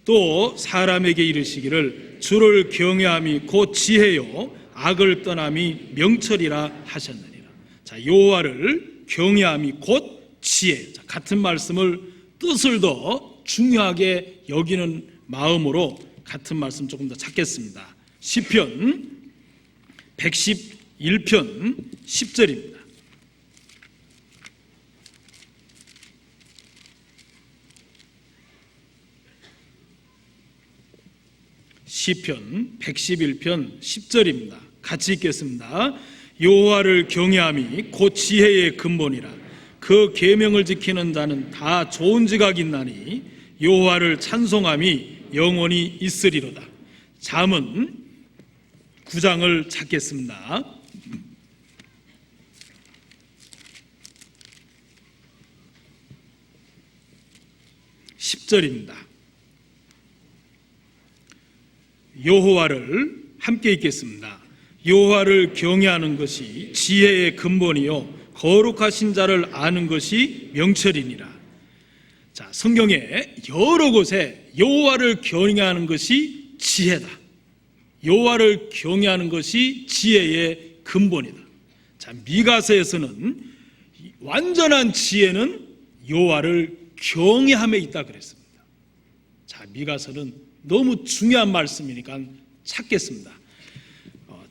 또 사람에게 이르시기를 주를 경외함이 곧 지혜요 악을 떠남이 명철이라 하셨느니라. 자, 여호와를 경외함이 곧 지혜. 자, 같은 말씀을 뜻을 더 중요하게 여기는 마음으로 같은 말씀 조금 더 찾겠습니다. 시편 111편 10절입니다. 시편 111편 10절입니다. 같이 읽겠습니다. 여호와를 경외함이 곧 지혜의 근본이라. 그 계명을 지키는 자는 다 좋은 지각이 있나니 여호와를 찬송함이 영원히 있으리로다. 잠언 9장을 찾겠습니다. 10절입니다. 여호와를 함께 읽겠습니다. 여호와를 경외하는 것이 지혜의 근본이요 거룩하신 자를 아는 것이 명철이니라. 자, 성경에 여러 곳에 여호와를 경외하는 것이 지혜다. 여호와를 경외하는 것이 지혜의 근본이다. 자, 미가서에서는 완전한 지혜는 여호와를 경외함에 있다 그랬습니다. 자, 미가서는 너무 중요한 말씀이니까 찾겠습니다.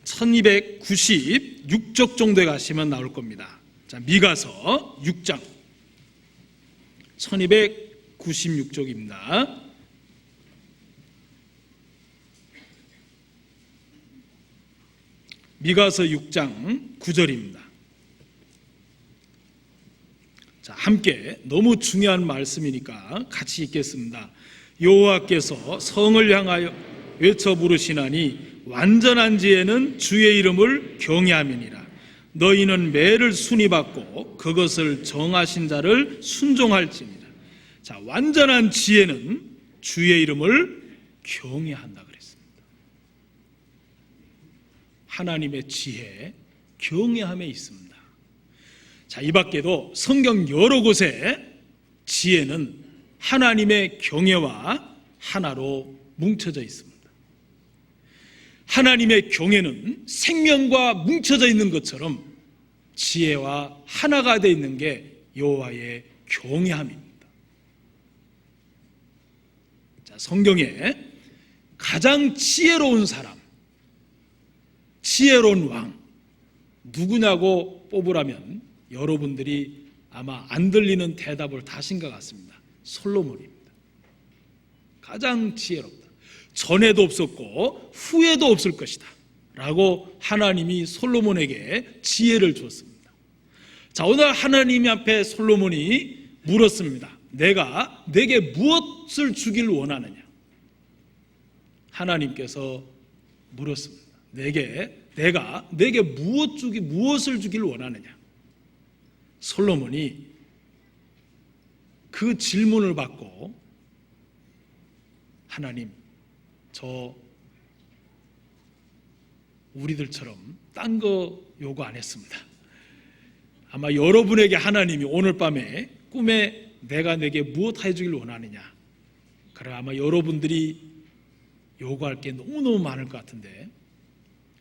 1296쪽 정도에 가시면 나올 겁니다. 자, 미가서 6장 1296쪽입니다. 미가서 6장 9절입니다. 자, 함께 너무 중요한 말씀이니까 같이 읽겠습니다. 여호와께서 성을 향하여 외쳐 부르시나니 완전한 지혜는 주의 이름을 경외함이니라. 너희는 매를 순히 받고 그것을 정하신 자를 순종할지니라. 자, 완전한 지혜는 주의 이름을 경외한다 그랬습니다. 하나님의 지혜, 경외함에 있습니다. 자, 이 밖에도 성경 여러 곳에 지혜는 하나님의 경외와 하나로 뭉쳐져 있습니다. 하나님의 경외는 생명과 뭉쳐져 있는 것처럼 지혜와 하나가 되어 있는 게 여호와의 경외함입니다. 자, 성경에 가장 지혜로운 사람, 지혜로운 왕 누구냐고 뽑으라면 여러분들이 아마 안 들리는 대답을 다 하신 것 같습니다. 솔로몬입니다. 가장 지혜롭다. 전에도 없었고 후에도 없을 것이다 라고 하나님이 솔로몬에게 지혜를 주었습니다. 자, 오늘 하나님 앞에 솔로몬이 물었습니다. 내가 내게 무엇을 주길 원하느냐? 하나님께서 물었습니다. 내가 내게 무엇을 주길 원하느냐? 솔로몬이 그 질문을 받고 하나님, 저 우리들처럼 딴 거 요구 안 했습니다. 아마 여러분에게 하나님이 오늘 밤에 꿈에 내가 내게 무엇 해주길 원하느냐, 그래 아마 여러분들이 요구할 게 너무너무 많을 것 같은데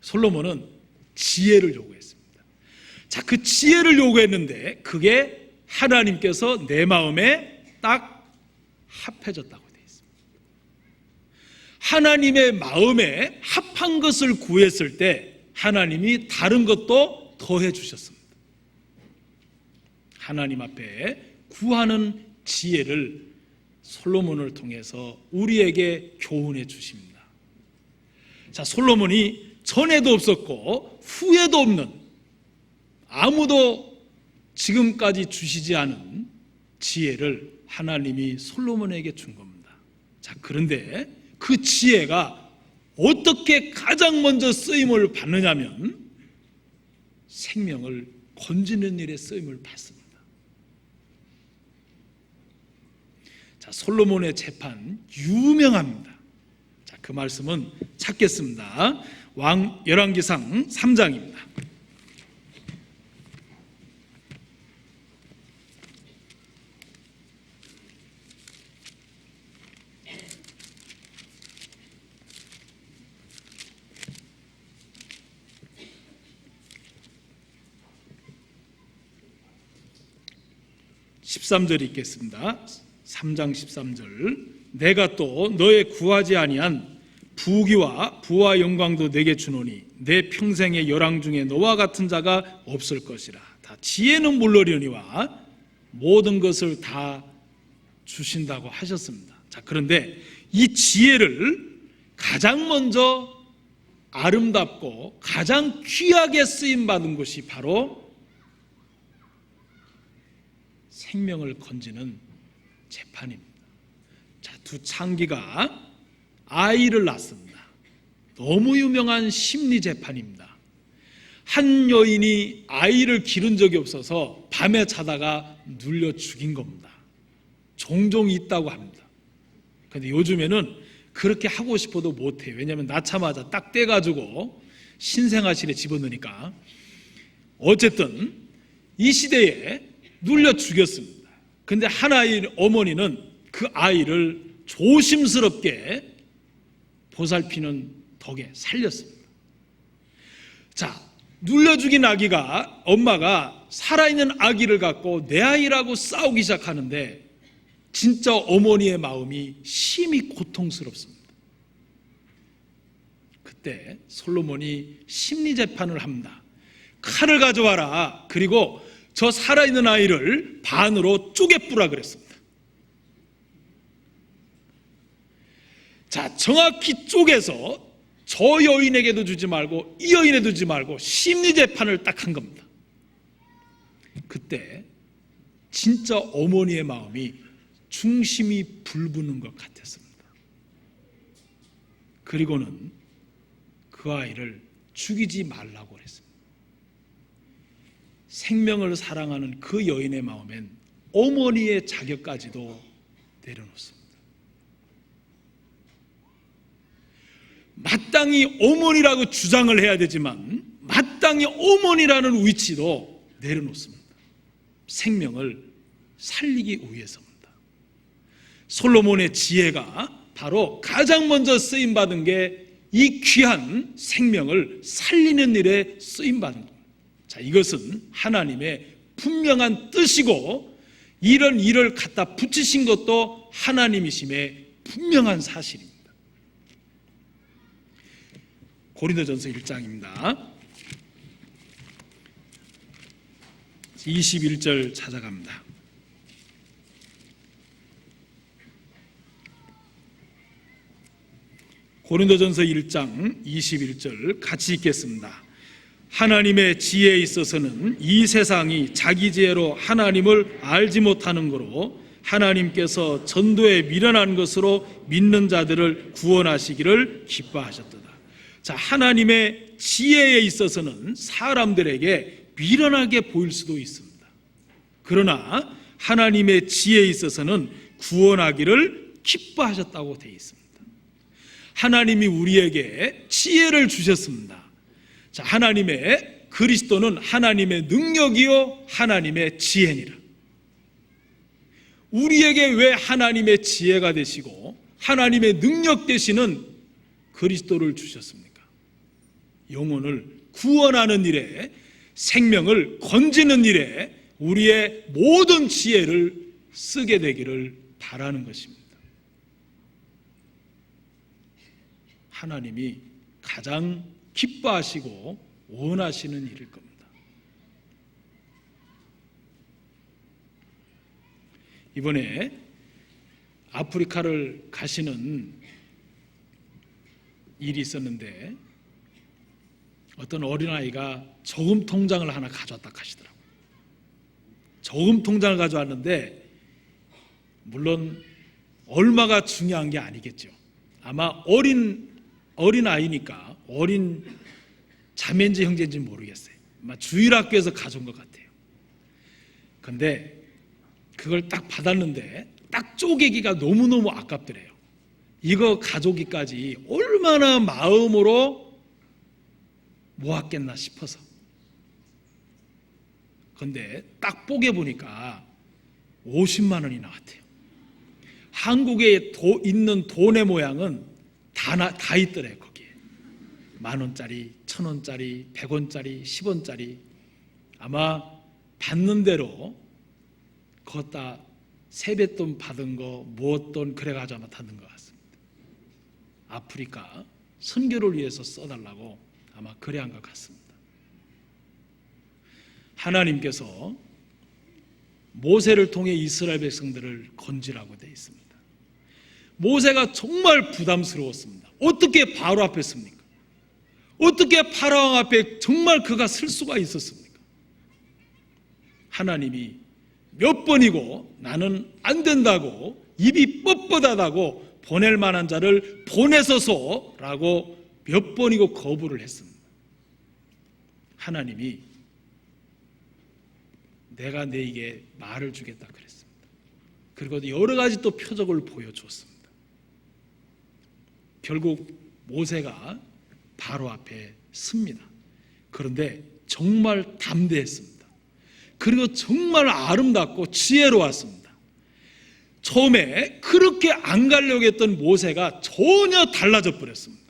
솔로몬은 지혜를 요구했습니다. 자, 그 지혜를 요구했는데 그게 하나님께서 내 마음에 딱 합해졌다고 되어 있습니다. 하나님의 마음에 합한 것을 구했을 때 하나님이 다른 것도 더해 주셨습니다. 하나님 앞에 구하는 지혜를 솔로몬을 통해서 우리에게 교훈해 주십니다. 자, 솔로몬이 전에도 없었고 후에도 없는, 아무도 지금까지 주시지 않은 지혜를 하나님이 솔로몬에게 준 겁니다. 자, 그런데 그 지혜가 어떻게 가장 먼저 쓰임을 받느냐면 생명을 건지는 일에 쓰임을 받습니다. 자, 솔로몬의 재판 유명합니다. 자, 그 말씀은 찾겠습니다. 왕 열왕기상 3장입니다. (13절) 읽겠습니다. 3장 13절. 내가 또 너의 구하지 아니한 부귀와 부와 영광도 내게 주노니 내 평생의 열왕 중에 너와 같은 자가 없을 것이라. 다 지혜는 물러려니와 모든 것을 다 주신다고 하셨습니다. 자, 그런데 이 지혜를 가장 먼저 아름답고 가장 귀하게 쓰임 받은 것이 바로 생명을 건지는 재판입니다. 자, 두 창기가 아이를 낳습니다. 너무 유명한 심리 재판입니다. 한 여인이 아이를 기른 적이 없어서 밤에 자다가 눌려 죽인 겁니다. 종종 있다고 합니다. 그런데 요즘에는 그렇게 하고 싶어도 못해요. 왜냐하면 낳자마자 딱 떼가지고 신생아실에 집어넣으니까. 어쨌든 이 시대에 눌려 죽였습니다. 그런데 하나의 어머니는 그 아이를 조심스럽게 보살피는 덕에 살렸습니다. 자, 눌려 죽인 아기가, 엄마가 살아있는 아기를 갖고 내 아이라고 싸우기 시작하는데 진짜 어머니의 마음이 심히 고통스럽습니다. 그때 솔로몬이 심리재판을 합니다. 칼을 가져와라. 그리고 저 살아있는 아이를 반으로 쪼개 뿌라 그랬습니다. 자, 정확히 쪼개서 저 여인에게도 주지 말고 이 여인에도 주지 말고 심리재판을 딱 한 겁니다. 그때 진짜 어머니의 마음이 중심이 불붙는 것 같았습니다. 그리고는 그 아이를 죽이지 말라고 그랬습니다. 생명을 사랑하는 그 여인의 마음엔 어머니의 자격까지도 내려놓습니다. 마땅히 어머니라고 주장을 해야 되지만 마땅히 어머니라는 위치도 내려놓습니다. 생명을 살리기 위해서입니다. 솔로몬의 지혜가 바로 가장 먼저 쓰임받은 게 이 귀한 생명을 살리는 일에 쓰임받은 겁니다. 자, 이것은 하나님의 분명한 뜻이고 이런 일을 갖다 붙이신 것도 하나님이심의 분명한 사실입니다. 고린도전서 1장입니다. 21절 찾아갑니다. 고린도전서 1장 21절 같이 읽겠습니다. 하나님의 지혜에 있어서는 이 세상이 자기 지혜로 하나님을 알지 못하는 거로 하나님께서 전도에 미련한 것으로 믿는 자들을 구원하시기를 기뻐하셨도다. 자, 하나님의 지혜에 있어서는 사람들에게 미련하게 보일 수도 있습니다. 그러나 하나님의 지혜에 있어서는 구원하기를 기뻐하셨다고 되어 있습니다. 하나님이 우리에게 지혜를 주셨습니다. 자, 하나님의 그리스도는 하나님의 능력이요 하나님의 지혜니라. 우리에게 왜 하나님의 지혜가 되시고 하나님의 능력 되시는 그리스도를 주셨습니까? 영혼을 구원하는 일에, 생명을 건지는 일에 우리의 모든 지혜를 쓰게 되기를 바라는 것입니다. 하나님이 가장 기뻐하시고 원하시는 일일 겁니다. 이번에 아프리카를 가시는 일이 있었는데 어떤 어린아이가 저금 통장을 하나 가져왔다 하시더라고요. 저금 통장을 가져왔는데 물론 얼마가 중요한 게 아니겠죠. 아마 어린아이니까 어린 자매인지 형제인지 모르겠어요. 아마 주일학교에서 가져온 것 같아요. 근데 그걸 딱 받았는데 딱 쪼개기가 너무너무 아깝더래요. 이거 가져오기까지 얼마나 마음으로 모았겠나 싶어서. 근데 딱 뽀개 보니까 50만 원이 나왔대요. 한국에 있는 돈의 모양은 다 있더래요. 거기에 10,000원짜리, 1,000원짜리, 100원짜리, 10원짜리. 아마 받는 대로 걷다 세뱃돈 받은 거, 무엇돈 그래가지고 아마 받는 것 같습니다. 아프리카 선교를 위해서 써달라고 아마 그래 한 것 같습니다. 하나님께서 모세를 통해 이스라엘 백성들을 건지라고 되어 있습니다. 모세가 정말 부담스러웠습니다. 어떻게 바로 앞에 섭니까? 어떻게 파라왕 앞에 정말 그가 설 수가 있었습니까? 하나님이 몇 번이고 나는 안 된다고 입이 뻣뻣하다고 보낼 만한 자를 보내소서라고 몇 번이고 거부를 했습니다. 하나님이 내가 너에게 말을 주겠다 그랬습니다. 그리고 여러 가지 또 표적을 보여주었습니다. 결국 모세가 바로 앞에 섭니다. 그런데 정말 담대했습니다. 그리고 정말 아름답고 지혜로웠습니다. 처음에 그렇게 안 가려고 했던 모세가 전혀 달라져 버렸습니다.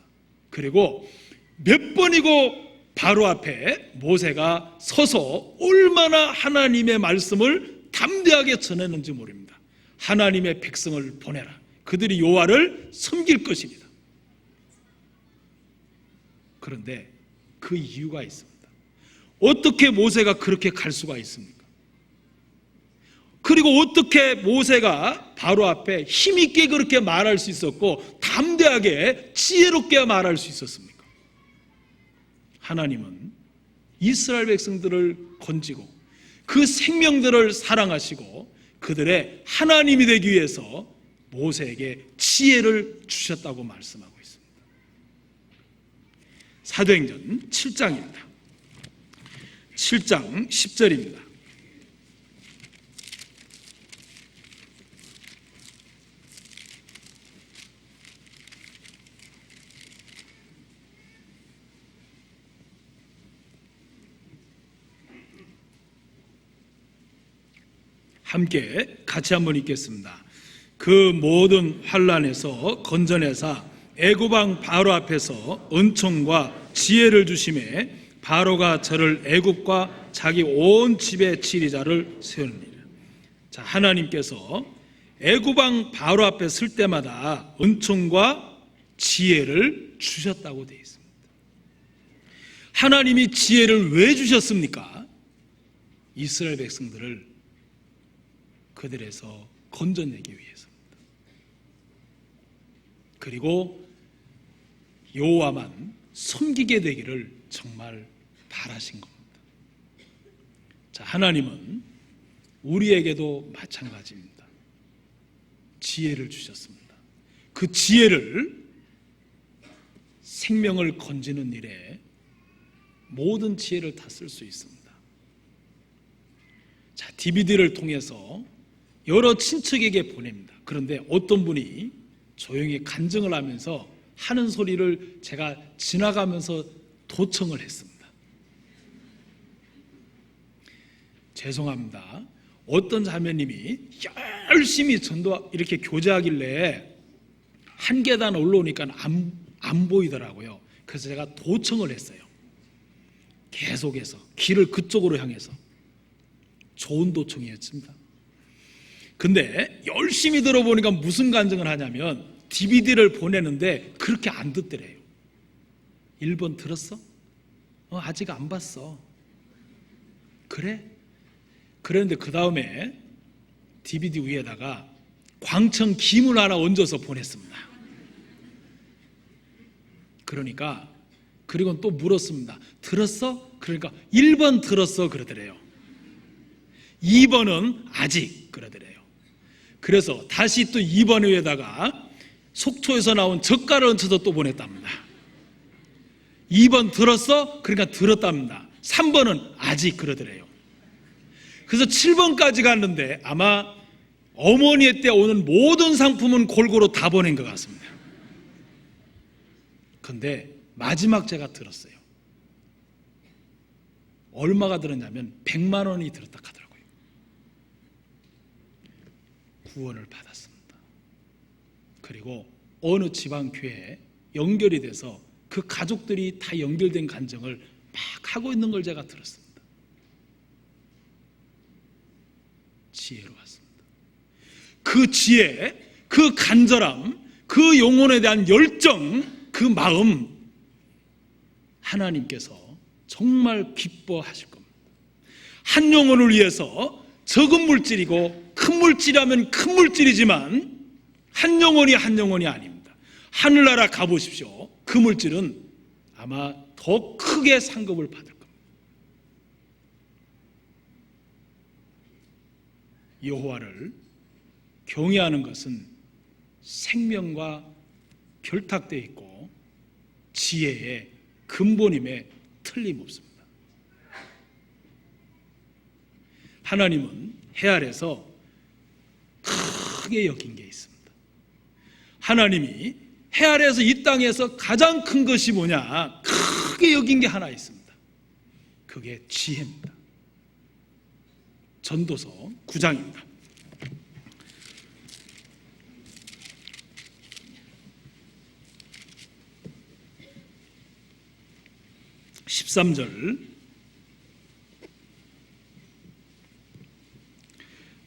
그리고 몇 번이고 바로 앞에 모세가 서서 얼마나 하나님의 말씀을 담대하게 전했는지 모릅니다. 하나님의 백성을 보내라. 그들이 여호와를 섬길 것입니다. 그런데 그 이유가 있습니다. 어떻게 모세가 그렇게 갈 수가 있습니까? 그리고 어떻게 모세가 바로 앞에 힘있게 그렇게 말할 수 있었고 담대하게 지혜롭게 말할 수 있었습니까? 하나님은 이스라엘 백성들을 건지고 그 생명들을 사랑하시고 그들의 하나님이 되기 위해서 모세에게 지혜를 주셨다고 말씀하고 있습니다. 사도행전 7장입니다. 7장 10절입니다. 함께 같이 한번 읽겠습니다. 그 모든 환난에서 건져내사 애굽 왕 바로 앞에서 은총과 지혜를 주심에 바로가 저를 애굽과 자기 온 집의 지리자를 세우느니라. 자, 하나님께서 애굽왕 바로 앞에 설 때마다 은총과 지혜를 주셨다고 되어 있습니다. 하나님이 지혜를 왜 주셨습니까? 이스라엘 백성들을 그들에서 건져내기 위해서입니다. 그리고 여호와만 섬기게 되기를 정말 바라신 겁니다. 자, 하나님은 우리에게도 마찬가지입니다. 지혜를 주셨습니다. 그 지혜를 생명을 건지는 일에 모든 지혜를 다 쓸 수 있습니다. 자, DVD를 통해서 여러 친척에게 보냅니다. 그런데 어떤 분이 조용히 간증을 하면서 하는 소리를 제가 지나가면서 도청을 했습니다. 죄송합니다. 어떤 자매님이 열심히 전도 이렇게 교제하길래 한 계단 올라오니까 안 보이더라고요. 그래서 제가 도청을 했어요. 계속해서 길을 그쪽으로 향해서. 좋은 도청이었습니다. 근데 열심히 들어보니까 무슨 간증을 하냐면 DVD를 보내는데 그렇게 안 듣더래요. 1번 들었어? 아직 안 봤어. 그래? 그랬는데 그 다음에 DVD 위에다가 광청 기물 하나 얹어서 보냈습니다. 그러니까 그리고 또 물었습니다. 들었어? 그러니까 1번 들었어 그러더래요. 2번은 아직 그러더래요. 그래서 다시 또 2번 위에다가 속초에서 나온 젓갈을 얹혀서 또 보냈답니다. 2번 들었어? 그러니까 들었답니다. 3번은 아직 그러더래요. 그래서 7번까지 갔는데 아마 어머니의 때 오는 모든 상품은 골고루 다 보낸 것 같습니다. 그런데 마지막 제가 들었어요. 얼마가 들었냐면 100만 원이 들었다 하더라고요. 구원을 받았습니다. 그리고 어느 지방교회에 연결이 돼서 그 가족들이 다 연결된 간증을 막 하고 있는 걸 제가 들었습니다. 지혜로 왔습니다. 그 지혜, 그 간절함, 그 영혼에 대한 열정, 그 마음 하나님께서 정말 기뻐하실 겁니다. 한 영혼을 위해서 적은 물질이고 큰 물질이라면 큰 물질이지만 한 영혼이 아닙니다. 하늘나라 가보십시오. 그 물질은 아마 더 크게 상급을 받을 겁니다. 여호와를 경외하는 것은 생명과 결탁되어 있고 지혜의 근본임에 틀림없습니다. 하나님은 해 아래서 크게 여긴 게 있습니다. 하나님이 해 아래에서 이 땅에서 가장 큰 것이 뭐냐? 크게 여긴 게 하나 있습니다. 그게 지혜입니다. 전도서 9장입니다. 13절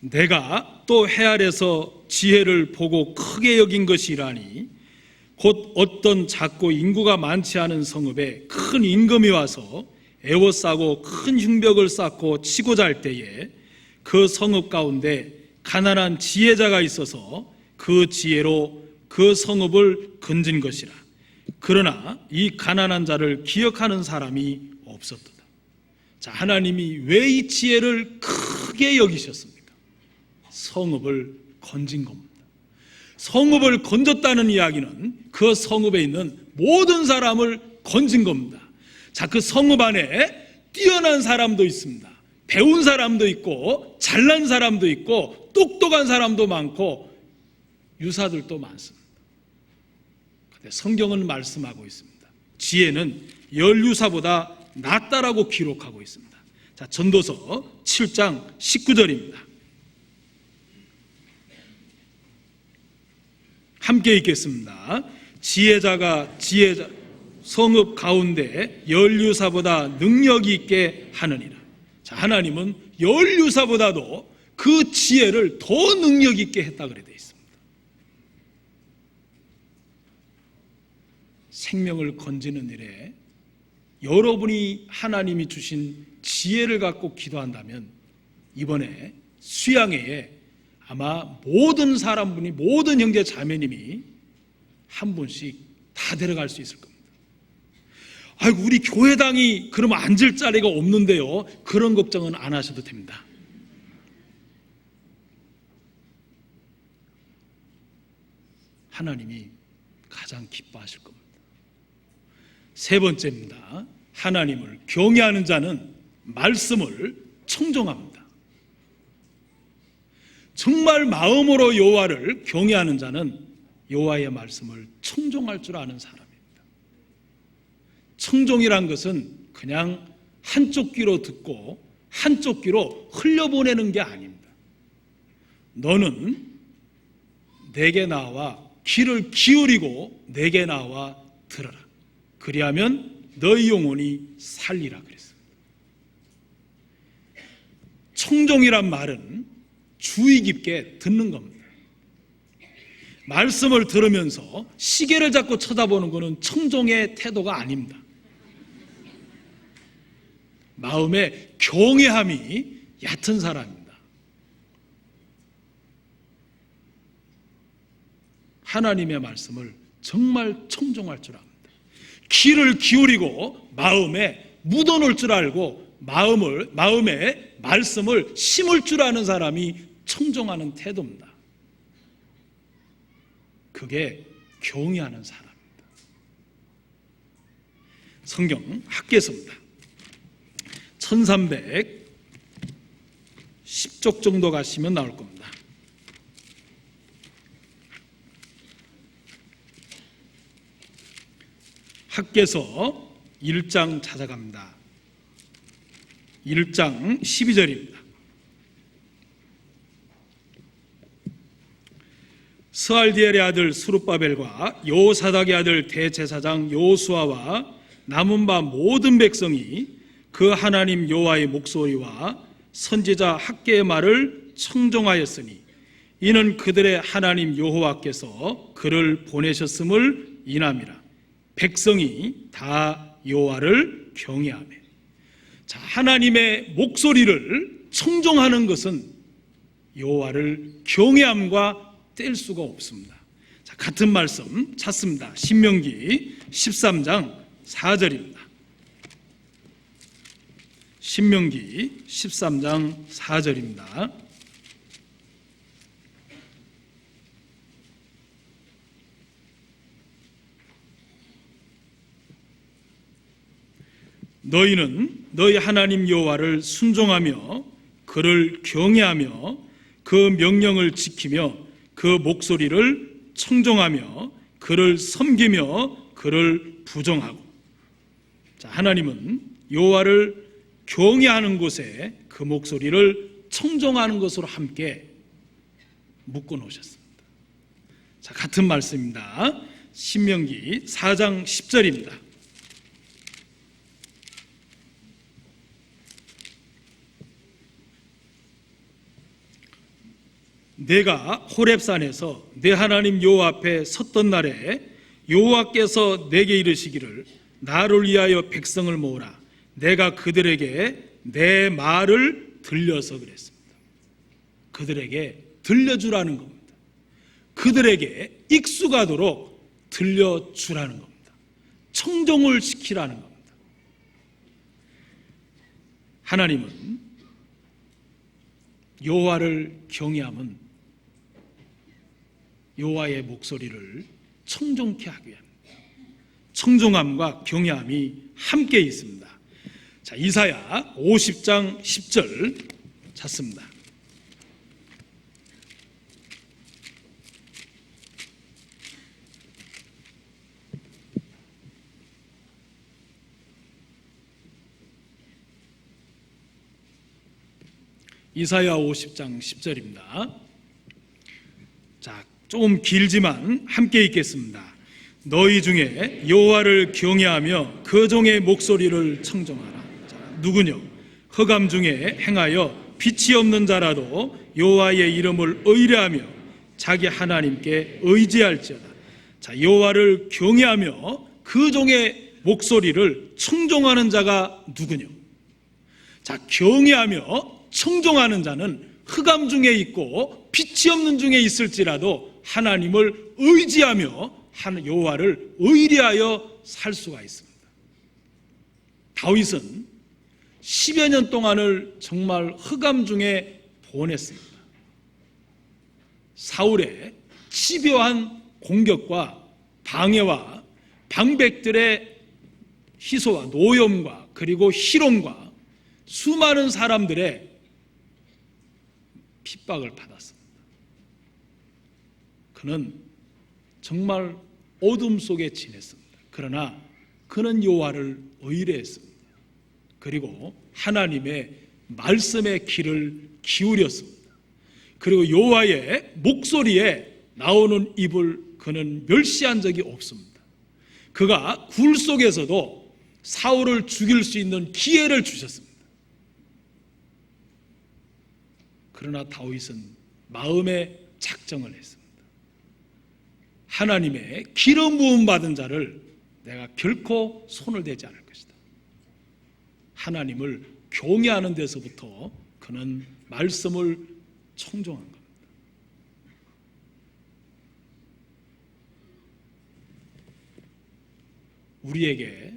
내가 또 해 아래서 지혜를 보고 크게 여긴 것이라니 곧 어떤 작고 인구가 많지 않은 성읍에 큰 임금이 와서 애워싸고 큰 흉벽을 쌓고 치고자 할 때에 그 성읍 가운데 가난한 지혜자가 있어서 그 지혜로 그 성읍을 건진 것이라. 그러나 이 가난한 자를 기억하는 사람이 없었도다. 자, 하나님이 왜 이 지혜를 크게 여기셨습니까? 성읍을 건진 겁니다. 성읍을 건졌다는 이야기는 그 성읍에 있는 모든 사람을 건진 겁니다. 자, 그 성읍 안에 뛰어난 사람도 있습니다. 배운 사람도 있고 잘난 사람도 있고 똑똑한 사람도 많고 유사들도 많습니다. 근데 성경은 말씀하고 있습니다. 지혜는 열유사보다 낫다라고 기록하고 있습니다. 자, 전도서 7장 19절입니다. 함께 읽겠습니다. 지혜자가 성읍 가운데 열유사보다 능력이 있게 하느니라. 자, 하나님은 열유사보다도 그 그 지혜를 더 능력 있게 했다 그래 돼 있습니다. 생명을 건지는 일에 여러분이 하나님이 주신 지혜를 갖고 기도한다면 이번에 수양회에 아마 모든 사람분이, 모든 형제 자매님이 한 분씩 다 데려갈 수 있을 겁니다. 아이고, 우리 교회당이 그러면 앉을 자리가 없는데요. 그런 걱정은 안 하셔도 됩니다. 하나님이 가장 기뻐하실 겁니다. 세 번째입니다. 하나님을 경외하는 자는 말씀을 청종합니다. 정말 마음으로 여호와를 경외하는 자는 여호와의 말씀을 청종할 줄 아는 사람입니다. 청종이란 것은 그냥 한쪽 귀로 듣고 한쪽 귀로 흘려보내는 게 아닙니다. 너는 내게 나와 귀를 기울이고 내게 나와 들어라. 그리하면 너희 영혼이 살리라 그랬습니다. 청종이란 말은 주의 깊게 듣는 겁니다. 말씀을 들으면서 시계를 잡고 쳐다보는 것은 청종의 태도가 아닙니다. 마음에 경외함이 얕은 사람입니다. 하나님의 말씀을 정말 청종할 줄 압니다. 귀를 기울이고 마음에 묻어놓을 줄 알고 마음에 말씀을 심을 줄 아는 사람이 청종하는 태도입니다. 그게 경외하는 사람입니다. 성경 학개서입니다. 1310쪽 정도 가시면 나올 겁니다. 학개서 1장 찾아갑니다. 1장 12절입니다. 스알디엘의 아들 스룹바벨과 여호사닥의 아들 대제사장 여호수아와 남은 바 모든 백성이 그 하나님 여호와의 목소리와 선지자 학개의 말을 청종하였으니 이는 그들의 하나님 여호와께서 그를 보내셨음을 인함이라. 백성이 다 여호와를 경외하며. 자, 하나님의 목소리를 청종하는 것은 여호와를 경외함과 뗄 수가 없습니다. 자, 같은 말씀 찾습니다. 신명기 13장 4절입니다. 신명기 13장 4절입니다. 너희는 너희 하나님 여호와를 순종하며 그를 경외하며 그 명령을 지키며 그 목소리를 청종하며 그를 섬기며 그를 부정하고. 자, 하나님은 여호와를 경외하는 곳에 그 목소리를 청종하는 것으로 함께 묶어 놓으셨습니다. 자, 같은 말씀입니다. 신명기 4장 10절입니다. 내가 호렙산에서 내 하나님 여호와 앞에 섰던 날에 여호와께서 내게 이르시기를 나를 위하여 백성을 모으라. 내가 그들에게 내 말을 들려서 그랬습니다. 그들에게 들려주라는 겁니다. 그들에게 익숙하도록 들려주라는 겁니다. 청종을 시키라는 겁니다. 하나님은 여호와를 경외함은 여호와의 목소리를 청종케 하기 위함입니다. 청종함과 경외함이 함께 있습니다. 자, 이사야 50장 10절 찾습니다. 이사야 50장 10절입니다. 자, 조금 길지만 함께 읽겠습니다. 너희 중에 여호와를 경외하며 그 종의 목소리를 청종하라. 자, 누구뇨? 흑암 중에 행하여 빛이 없는 자라도 여호와의 이름을 의뢰하며 자기 하나님께 의지할지어다. 자, 여호와를 경외하며 그 종의 목소리를 청종하는 자가 누구냐? 자, 경외하며 청종하는 자는 흑암 중에 있고 빛이 없는 중에 있을지라도 하나님을 의지하며 여호와를 의뢰하여 살 수가 있습니다. 다윗은 10여 년 동안을 정말 흑암 중에 보냈습니다. 사울의 집요한 공격과 방해와 방백들의 희소와 노염과 그리고 희롱과 수많은 사람들의 핍박을 받았습니다. 그는 정말 어둠 속에 지냈습니다. 그러나 그는 여호와를 의뢰했습니다. 그리고 하나님의 말씀의 귀를 기울였습니다. 그리고 여호와의 목소리에 나오는 입을 그는 멸시한 적이 없습니다. 그가 굴 속에서도 사울을 죽일 수 있는 기회를 주셨습니다. 그러나 다윗은 마음의 작정을 했습니다. 하나님의 기름 부음 받은 자를 내가 결코 손을 대지 않을 것이다. 하나님을 경외하는 데서부터 그는 말씀을 청종한 겁니다. 우리에게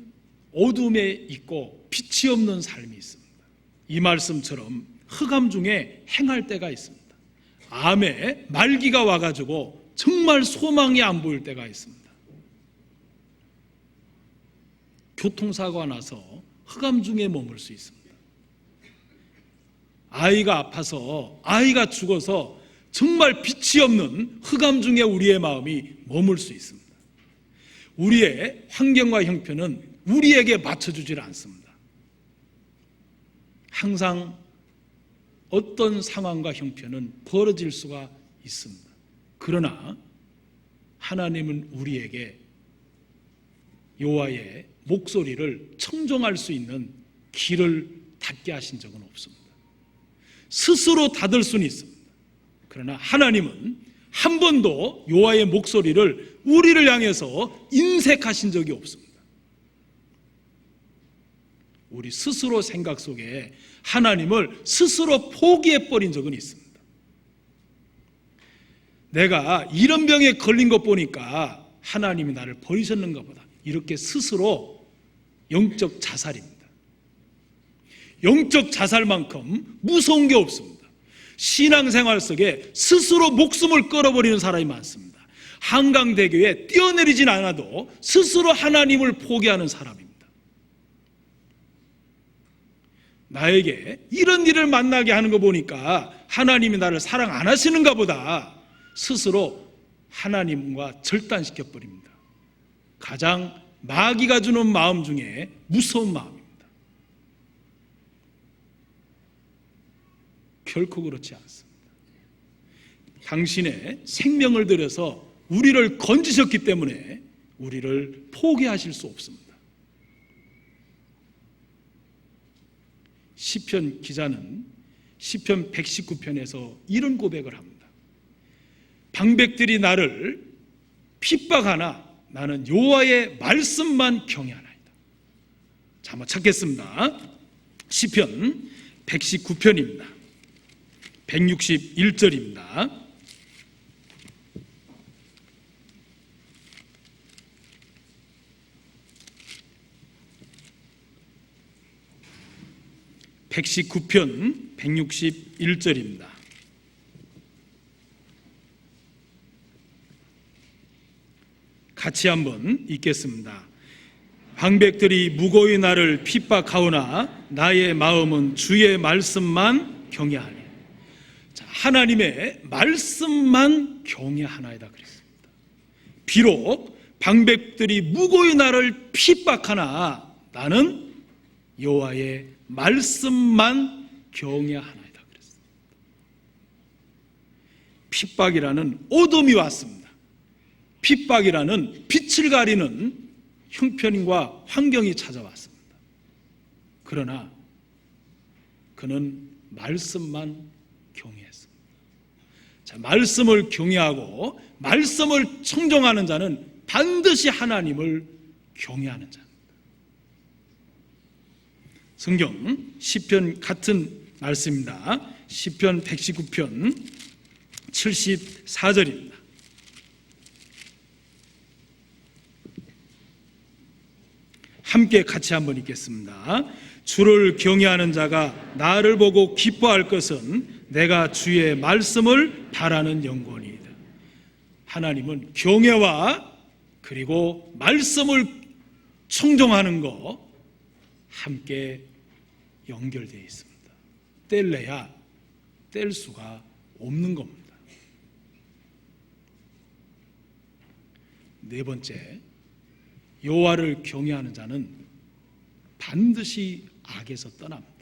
어둠에 있고 빛이 없는 삶이 있습니다. 이 말씀처럼 흑암 중에 행할 때가 있습니다. 암에 말기가 와가지고 정말 소망이 안 보일 때가 있습니다. 교통사고가 나서 흑암 중에 머물 수 있습니다. 아이가 아파서 아이가 죽어서 정말 빛이 없는 흑암 중에 우리의 마음이 머물 수 있습니다. 우리의 환경과 형편은 우리에게 맞춰주질 않습니다. 항상 어떤 상황과 형편은 벌어질 수가 있습니다. 그러나 하나님은 우리에게 여호와의 목소리를 청종할 수 있는 길을 닫게 하신 적은 없습니다. 스스로 닫을 수는 있습니다. 그러나 하나님은 한 번도 여호와의 목소리를 우리를 향해서 인색하신 적이 없습니다. 우리 스스로 생각 속에 하나님을 스스로 포기해버린 적은 있습니다. 내가 이런 병에 걸린 것 보니까 하나님이 나를 버리셨는가 보다, 이렇게 스스로 영적 자살입니다. 영적 자살만큼 무서운 게 없습니다. 신앙생활 속에 스스로 목숨을 끊어버리는 사람이 많습니다. 한강대교에 뛰어내리진 않아도 스스로 하나님을 포기하는 사람입니다. 나에게 이런 일을 만나게 하는 거 보니까 하나님이 나를 사랑 안 하시는가 보다, 스스로 하나님과 절단시켜버립니다. 가장 마귀가 주는 마음 중에 무서운 마음입니다. 결코 그렇지 않습니다. 당신의 생명을 들여서 우리를 건지셨기 때문에 우리를 포기하실 수 없습니다. 시편 기자는 시편 119편에서 이런 고백을 합니다. 방백들이 나를 핍박하나 나는 여호와의 말씀만 경외하나이다. 자, 한번 찾겠습니다. 시편 119편입니다. 161절입니다. (119편) 161절입니다. 같이 한번 읽겠습니다. 방백들이 무고히 나를 핍박하오나 나의 마음은 주의 말씀만 경외하니. 자, 하나님의 말씀만 경외하나이다 그랬습니다. 비록 방백들이 무고히 나를 핍박하나 나는 여호와의 말씀만 경외하나이다 그랬습니다. 핍박이라는 어둠이 왔습니다. 핍박이라는 빛을 가리는 형편과 환경이 찾아왔습니다. 그러나 그는 말씀만 경외했습니다. 자, 말씀을 경외하고 말씀을 청종하는 자는 반드시 하나님을 경외하는 자입니다. 성경 시편 같은 말씀입니다. 시편 119편 74절입니다. 함께 같이 한번 읽겠습니다. 주를 경외하는 자가 나를 보고 기뻐할 것은 내가 주의 말씀을 바라는 영혼이다. 하나님은 경외와 그리고 말씀을 청종하는 거 함께 연결되어 있습니다. 뗄래야 뗄 수가 없는 겁니다. 네 번째, 여호와를 경외하는 자는 반드시 악에서 떠납니다.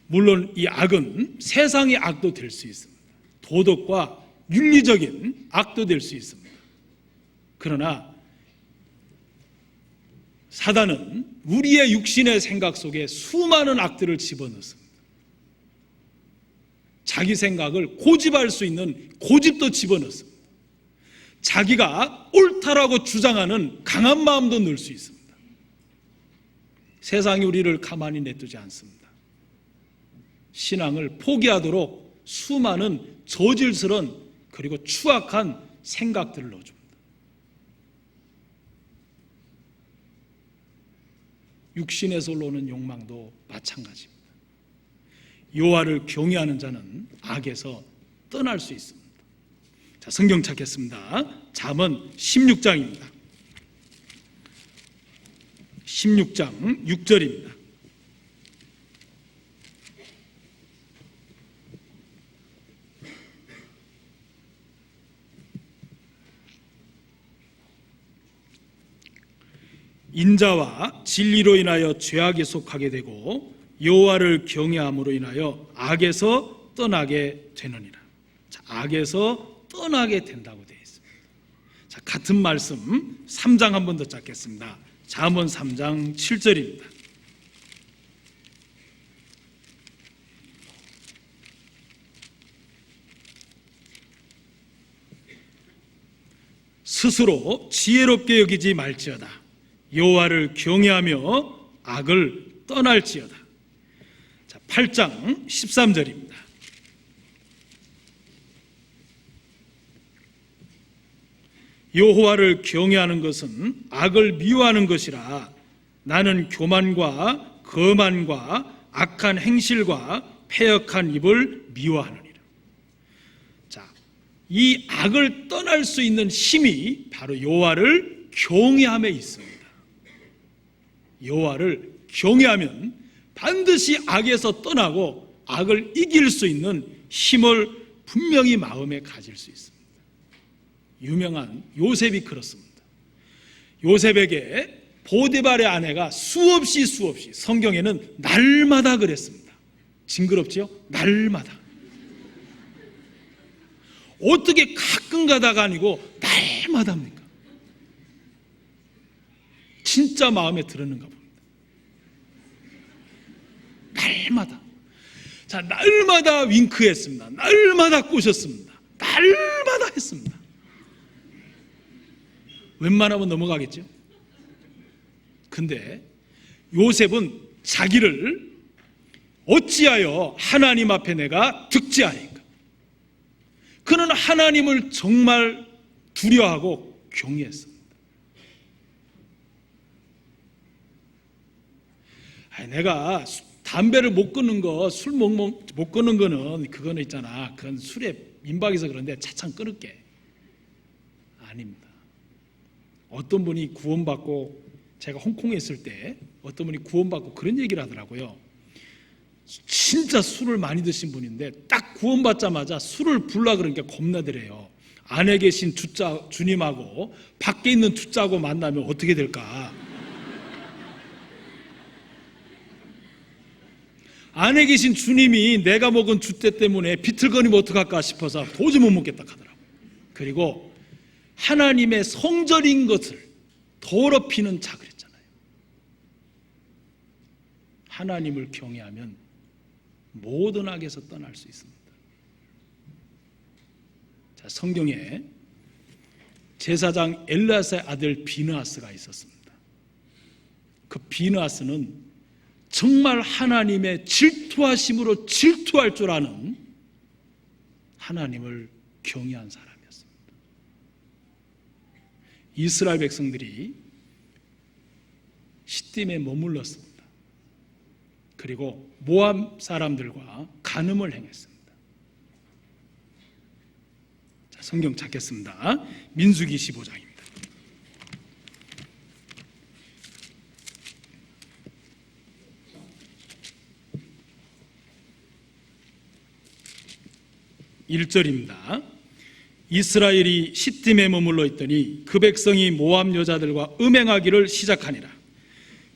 물론 이 악은 세상의 악도 될 수 있습니다. 도덕과 윤리적인 악도 될 수 있습니다. 그러나 사단은 우리의 육신의 생각 속에 수많은 악들을 집어넣습니다. 자기 생각을 고집할 수 있는 고집도 집어넣습니다. 자기가 옳다라고 주장하는 강한 마음도 넣을 수 있습니다. 세상이 우리를 가만히 내두지 않습니다. 신앙을 포기하도록 수많은 저질스런 그리고 추악한 생각들을 넣어줍니다. 육신에서 올라오는 욕망도 마찬가지입니다. 여호와를 경외하는 자는 악에서 떠날 수 있습니다. 자, 성경 찾겠습니다. 잠언 16장입니다. 16장 6절입니다. 인자와 진리로 인하여 죄악에 속하게 되고 여호와를 경외함으로 인하여 악에서 떠나게 되느니라. 자, 악에서 떠나게 된다고 되어 있습니다. 자, 같은 말씀 3장 한 번 더 찾겠습니다. 잠언 3장 7절입니다. 스스로 지혜롭게 여기지 말지어다. 여호와를 경외하며 악을 떠날지어다. 자, 8장 13절입니다. 여호와를 경외하는 것은 악을 미워하는 것이라. 나는 교만과 거만과 악한 행실과 패역한 입을 미워하느니라. 자, 이 악을 떠날 수 있는 힘이 바로 여호와를 경외함에 있습니다. 여호와를 경외하면 반드시 악에서 떠나고 악을 이길 수 있는 힘을 분명히 마음에 가질 수 있습니다. 유명한 요셉이 그렇습니다. 요셉에게 보디발의 아내가 수없이 성경에는 날마다 그랬습니다. 징그럽지요? 날마다. 어떻게 가끔 가다가 아니고 날마다 합니까? 진짜 마음에 들었는가 봅니다. 날마다. 자, 날마다 윙크했습니다. 날마다 꼬셨습니다. 날마다 했습니다. 웬만하면 넘어가겠죠? 근데 요셉은 자기를 어찌하여 하나님 앞에 내가 득지하리까? 그는 하나님을 정말 두려워하고 경외했습니다. 내가 담배를 못 끊는 거, 술 못 끊는 거는 그거는 있잖아. 그건 술에 민박해서 그런데 차창 끊을게. 아닙니다. 어떤 분이 구원받고, 제가 홍콩에 있을 때 어떤 분이 구원받고 그런 얘기를 하더라고요. 진짜 술을 많이 드신 분인데 딱 구원받자마자 술을 불라 그러니까 겁나더래요. 안에 계신 주님하고 밖에 있는 두짜고 만나면 어떻게 될까? 안에 계신 주님이 내가 먹은 주때 때문에 비틀거리면 어떡할까 싶어서 도저히 못 먹겠다 하더라고요. 그리고 하나님의 성전인 것을 더럽히는 자 그랬잖아요. 하나님을 경외하면 모든 악에서 떠날 수 있습니다. 자, 성경에 제사장 엘르아사의 아들 비느하스가 있었습니다. 그 비느하스는 정말 하나님의 질투하심으로 질투할 줄 아는 하나님을 경외한 사람이었습니다. 이스라엘 백성들이 시딤에 머물렀습니다. 그리고 모압 사람들과 간음을 행했습니다. 자, 성경 찾겠습니다. 민수기 15장입니다. (1절입니다) 이스라엘이 시딤에 머물러 있더니 그 백성이 모압 여자들과 음행하기를 시작하니라.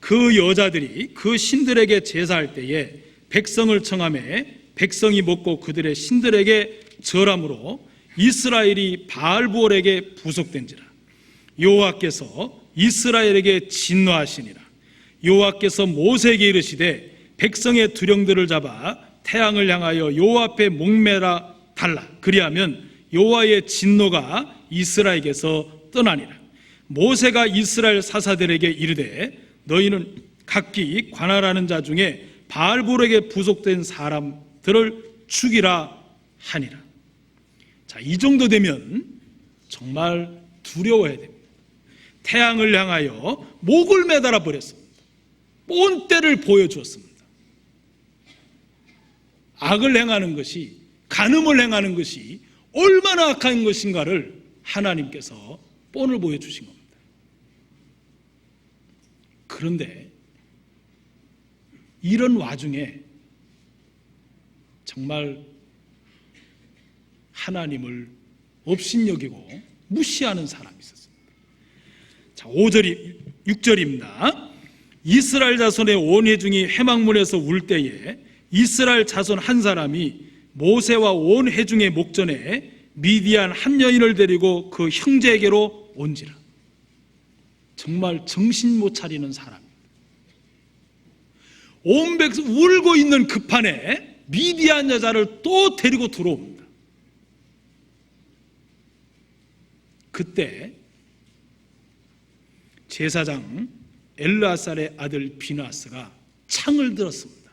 그 여자들이 그 신들에게 제사할 때에 백성을 청하매 백성이 먹고 그들의 신들에게 절함으로 이스라엘이 바알부올에게 부속된지라. 여호와께서 이스라엘에게 진노하시니라. 여호와께서 모세에게 이르시되 백성의 두령들을 잡아 태양을 향하여 여호와 앞에 목매라 달라. 그리하면 여호와의 진노가 이스라엘에게서 떠나니라. 모세가 이스라엘 사사들에게 이르되 너희는 각기 관할하는 자 중에 바알볼에게 부속된 사람들을 죽이라 하니라. 자, 이 정도 되면 정말 두려워해야 됩니다. 태양을 향하여 목을 매달아 버렸습니다. 본때를 보여주었습니다. 악을 행하는 것이, 간음을 행하는 것이 얼마나 악한 것인가를 하나님께서 뻔을 보여주신 겁니다. 그런데 이런 와중에 정말 하나님을 업신여기고 무시하는 사람이 있었습니다. 자, 6절입니다. 이스라엘 자손의 온 회중이 회막문에서 울 때에 이스라엘 자손 한 사람이 모세와 온 회중의 목전에 미디안 한 여인을 데리고 그 형제에게로 온지라. 정말 정신 못 차리는 사람입니다. 온 백성 울고 있는 급판에 미디안 여자를 또 데리고 들어옵니다. 그때 제사장 엘르아살의 아들 비느하스가 창을 들었습니다.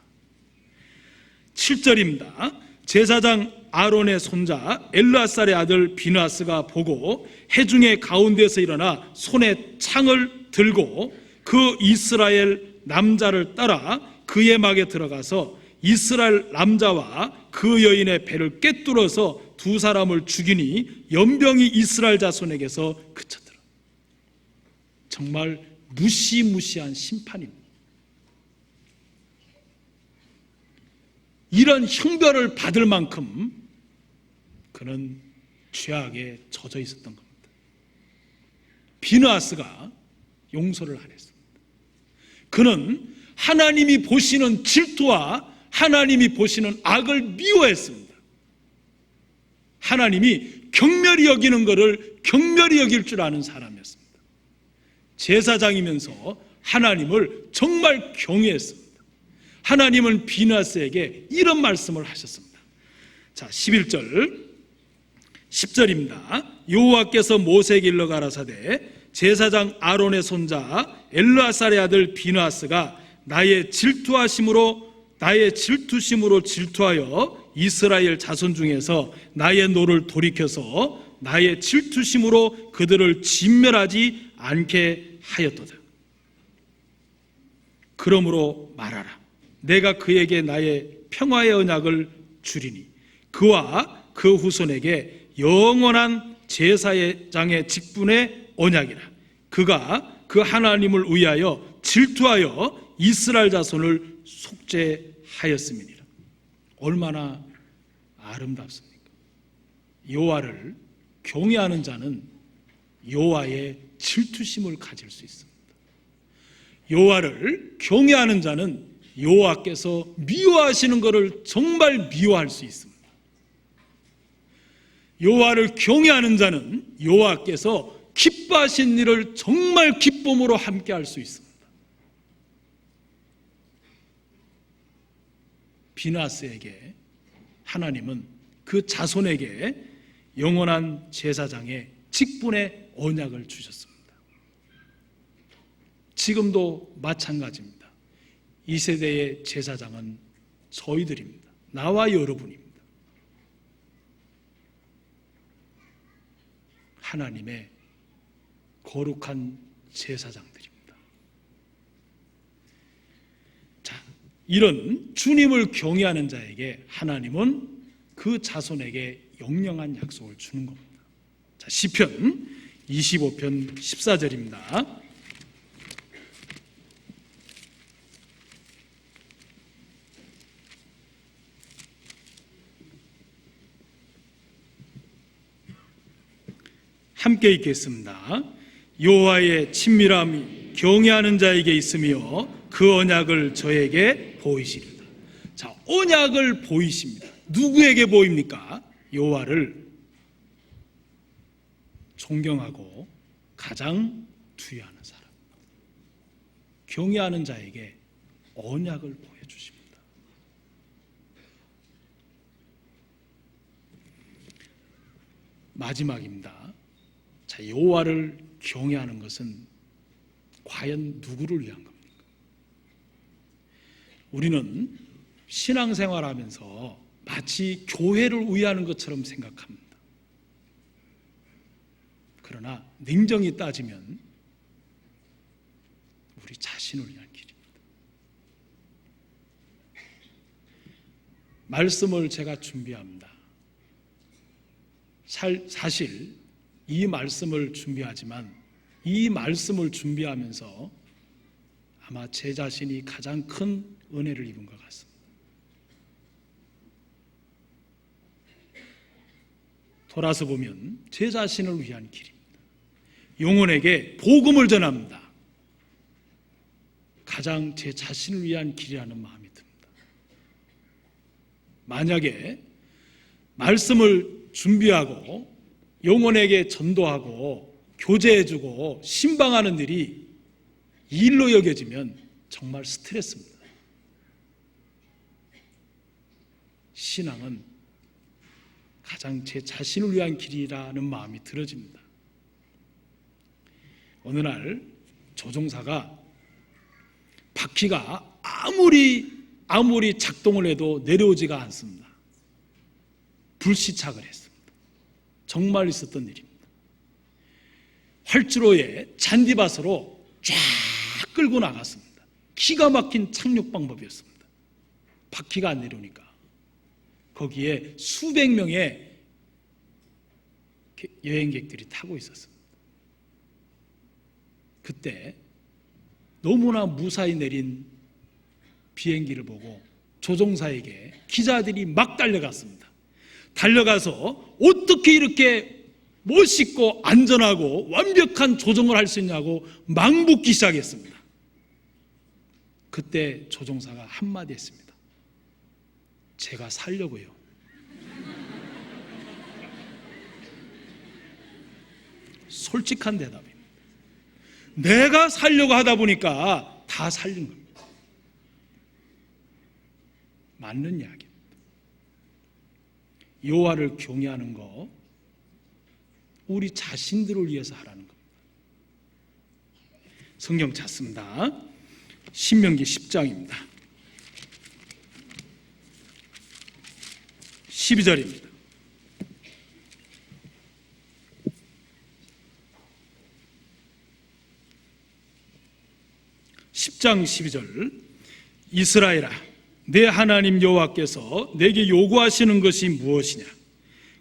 7절입니다. 제사장 아론의 손자 엘르아살의 아들 비느하스가 보고 회중의 가운데서 일어나 손에 창을 들고 그 이스라엘 남자를 따라 그의 막에 들어가서 이스라엘 남자와 그 여인의 배를 꿰뚫어서 두 사람을 죽이니 연병이 이스라엘 자손에게서 그쳤더라. 정말 무시무시한 심판입니다. 이런 형벌을 받을 만큼 그는 죄악에 젖어 있었던 겁니다. 비느하스가 용서를 안 했습니다. 그는 하나님이 보시는 질투와 하나님이 보시는 악을 미워했습니다. 하나님이 경멸히 여기는 것을 경멸히 여길 줄 아는 사람이었습니다. 제사장이면서 하나님을 정말 경외했습니다. 하나님은 비느하스에게 이런 말씀을 하셨습니다. 자, 11절 10절입니다. 여호와께서 모세에게 일러 가라사대 제사장 아론의 손자 엘르아살의 아들 비느하스가 나의 질투심으로 질투하여 이스라엘 자손 중에서 나의 노를 돌이켜서 나의 질투심으로 그들을 진멸하지 않게 하였도다. 그러므로 말하라. 내가 그에게 나의 평화의 언약을 주리니 그와 그 후손에게 영원한 제사장의 직분의 언약이라. 그가 그 하나님을 위하여 질투하여 이스라엘 자손을 속죄하였음이니라. 얼마나 아름답습니까? 여호와를 경외하는 자는 여호와의 질투심을 가질 수 있습니다. 여호와를 경외하는 자는 여호와께서 미워하시는 것을 정말 미워할 수 있습니다. 여호와를 경외하는 자는 여호와께서 기뻐하신 일을 정말 기쁨으로 함께 할 수 있습니다. 비나스에게 하나님은 그 자손에게 영원한 제사장의 직분의 언약을 주셨습니다. 지금도 마찬가지입니다. 이 세대의 제사장은 저희들입니다. 나와 여러분입니다. 하나님의 거룩한 제사장들입니다. 자, 이런 주님을 경외하는 자에게 하나님은 그 자손에게 영영한 약속을 주는 겁니다. 자, 시편 25편 14절입니다. 함께 읽겠습니다. 여호와의 친밀함이 경외하는 자에게 있으며 그 언약을 저에게 보이시리다. 자, 언약을 보이십니다. 누구에게 보입니까? 여호와를 존경하고 가장 투여하는 사람, 경외하는 자에게 언약을 보여주십니다. 마지막입니다. 자, 여호와를 경외하는 것은 과연 누구를 위한 겁니까? 우리는 신앙생활하면서 마치 교회를 위하는 것처럼 생각합니다. 그러나 냉정히 따지면 우리 자신을 위한 길입니다. 말씀을 제가 준비합니다. 사실 이 말씀을 준비하지만 이 말씀을 준비하면서 아마 제 자신이 가장 큰 은혜를 입은 것 같습니다. 돌아서 보면 제 자신을 위한 길입니다. 영혼에게 복음을 전합니다. 가장 제 자신을 위한 길이라는 마음이 듭니다. 만약에 말씀을 준비하고 영혼에게 전도하고 교제해주고 신방하는 일이 일로 여겨지면 정말 스트레스입니다. 신앙은 가장 제 자신을 위한 길이라는 마음이 들어집니다. 어느 날 조종사가 바퀴가 아무리 작동을 해도 내려오지가 않습니다. 불시착을 했습니다. 정말 있었던 일입니다. 활주로에 잔디밭으로 쫙 끌고 나갔습니다. 기가 막힌 착륙 방법이었습니다. 바퀴가 안 내려오니까 거기에 수백 명의 여행객들이 타고 있었습니다. 그때 너무나 무사히 내린 비행기를 보고 조종사에게 기자들이 막 달려갔습니다. 달려가서 어떻게 이렇게 멋있고 안전하고 완벽한 조종을 할 수 있냐고 막 묻기 시작했습니다. 그때 조종사가 한마디 했습니다. 제가 살려고요. 솔직한 대답입니다. 내가 살려고 하다 보니까 다 살린 겁니다. 맞는 이야기입니다. 여호와를 경외하는 거 우리 자신들을 위해서 하라는 겁니다. 성경 찾습니다. 신명기 10장입니다. 12절입니다. 10장 12절 이스라엘아 내 하나님 여호와께서 내게 요구하시는 것이 무엇이냐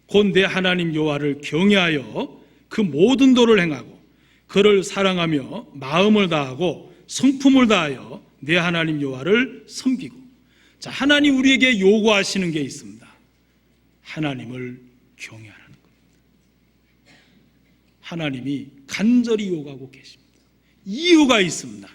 곧 내 하나님 여호와를 경외하여 그 모든 도를 행하고 그를 사랑하며 마음을 다하고 성품을 다하여 내 하나님 여호와를 섬기고. 자, 하나님 우리에게 요구하시는 게 있습니다. 하나님을 경외하라는 겁니다. 하나님이 간절히 요구하고 계십니다. 이유가 있습니다.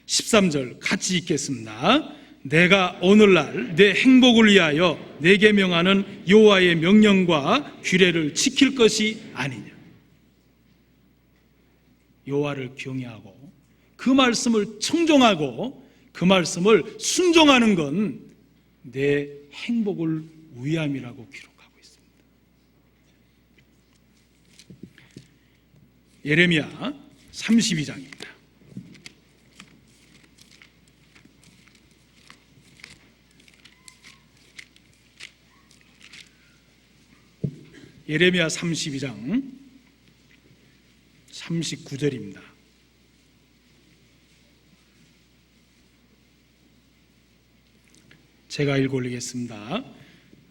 13절 같이 읽겠습니다. 내가 오늘날 내 행복을 위하여 내게 명하는 여호와의 명령과 규례를 지킬 것이 아니냐. 여호와를 경외하고 그 말씀을 청종하고 그 말씀을 순종하는 건 내 행복을 위함이라고 기록하고 있습니다. 예레미야 32장입니다. 예레미야 32장 39절입니다. 제가 읽어 올리겠습니다.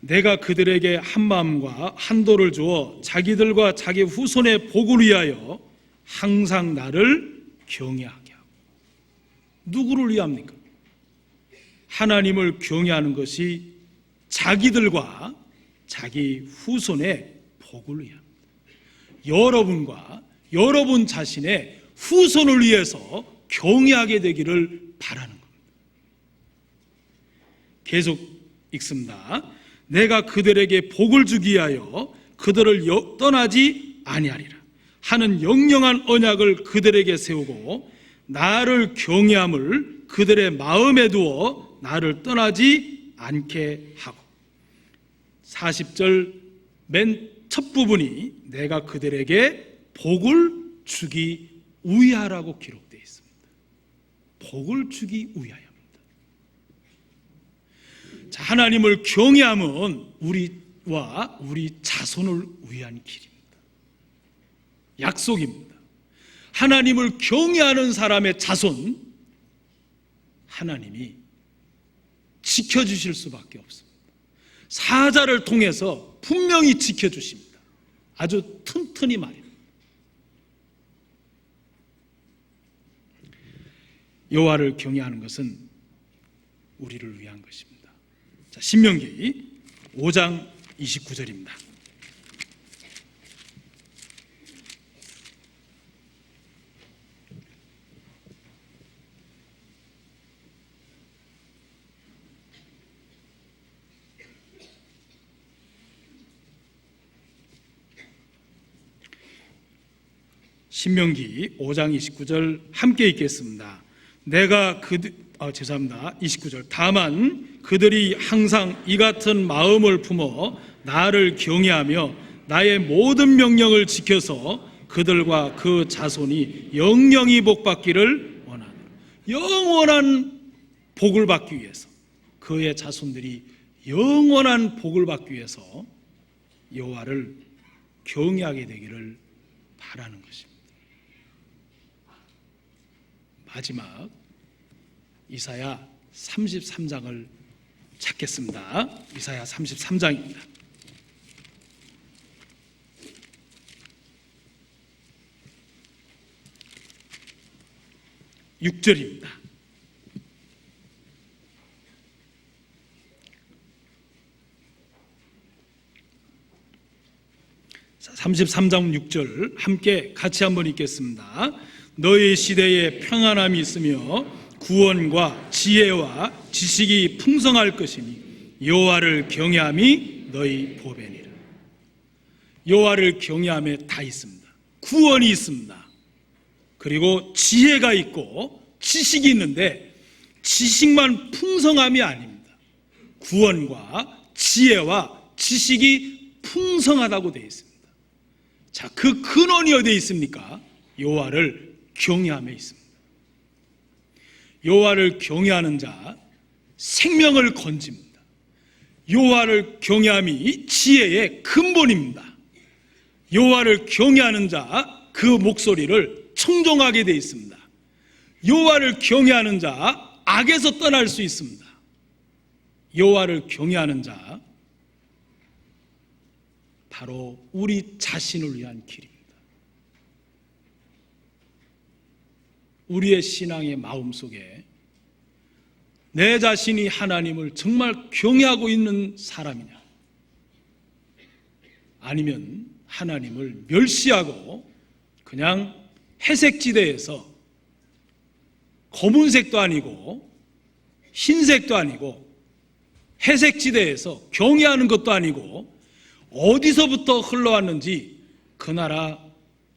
내가 그들에게 한 마음과 한도를 주어 자기들과 자기 후손의 복을 위하여 항상 나를 경외하게 하고. 누구를 위합니까? 하나님을 경외하는 것이 자기들과 자기 후손의 복을 위합니다. 여러분과 여러분 자신의 후손을 위해서 경외하게 되기를 바라는 겁니다. 계속 읽습니다. 내가 그들에게 복을 주기 위하여 그들을 떠나지 아니하리라 하는 영영한 언약을 그들에게 세우고 나를 경외함을 그들의 마음에 두어 나를 떠나지 않게 하고. 40절 맨 첫 부분이 내가 그들에게 복을 주기 위하라고 기록되어 있습니다. 복을 주기 위하여입니다. 자, 하나님을 경외함은 우리와 우리 자손을 위한 길입니다. 약속입니다. 하나님을 경외하는 사람의 자손, 하나님이 지켜주실 수밖에 없습니다. 사자를 통해서 분명히 지켜주십니다. 아주 튼튼히 말입니다. 여호와를 경외하는 것은 우리를 위한 것입니다. 자, 신명기 5장 29절입니다. 신명기 5장 29절 함께 읽겠습니다. 내가 29절. 다만 그들이 항상 이 같은 마음을 품어 나를 경외하며 나의 모든 명령을 지켜서 그들과 그 자손이 영영이 복받기를 원하노라. 영원한 복을 받기 위해서, 그의 자손들이 영원한 복을 받기 위해서 여호와를 경외하게 되기를 바라는 것입니다. 마지막 이사야 33장을 찾겠습니다. 이사야 33장입니다. 6절입니다. 자, 33장 6절 함께 같이 한번 읽겠습니다. 너희 시대에 평안함이 있으며 구원과 지혜와 지식이 풍성할 것이니 여호와를 경외함이 너희 보배니라. 여호와를 경외함에 다 있습니다. 구원이 있습니다. 그리고 지혜가 있고 지식이 있는데 지식만 풍성함이 아닙니다. 구원과 지혜와 지식이 풍성하다고 되어 있습니다. 자, 그 근원이 어디에 있습니까? 여호와를 경외함에 있습니다. 여호와를 경외하는 자 생명을 건집니다. 여호와를 경외함이 지혜의 근본입니다. 여호와를 경외하는 자 그 목소리를 청종하게 되어 있습니다. 여호와를 경외하는 자 악에서 떠날 수 있습니다. 여호와를 경외하는 자 바로 우리 자신을 위한 길입니다. 우리의 신앙의 마음속에 내 자신이 하나님을 정말 경외하고 있는 사람이냐, 아니면 하나님을 멸시하고 그냥 회색지대에서 검은색도 아니고 흰색도 아니고 회색지대에서 경외하는 것도 아니고 어디서부터 흘러왔는지 그 나라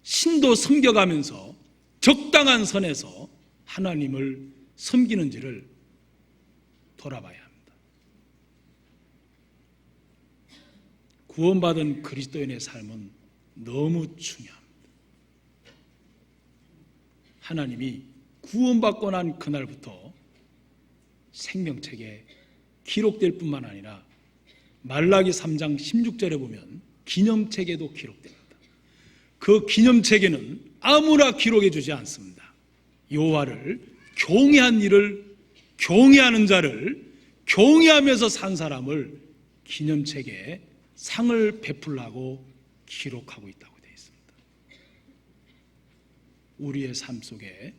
신도 섬겨가면서 적당한 선에서 하나님을 섬기는지를 돌아봐야 합니다. 구원받은 그리스도인의 삶은 너무 중요합니다. 하나님이 구원받고 난 그날부터 생명책에 기록될 뿐만 아니라 말라기 3장 16절에 보면 기념책에도 기록됩니다. 그 기념책에는 아무나 기록해 주지 않습니다. 여호와를 경외한 일을, 경외하는 자를, 경외하면서 산 사람을 기념책에 상을 베풀라고 기록하고 있다고 되어 있습니다. 우리의 삶 속에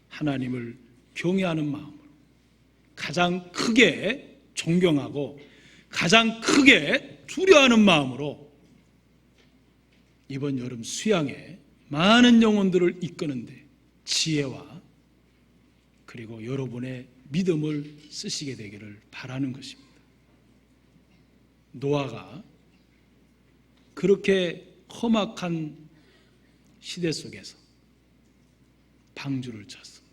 하나님을 경외하는 마음으로 가장 크게 존경하고 가장 크게 두려워하는 마음으로 이번 여름 수양에 많은 영혼들을 이끄는데 지혜와 그리고 여러분의 믿음을 쓰시게 되기를 바라는 것입니다. 노아가 그렇게 험악한 시대 속에서 방주를 쳤습니다.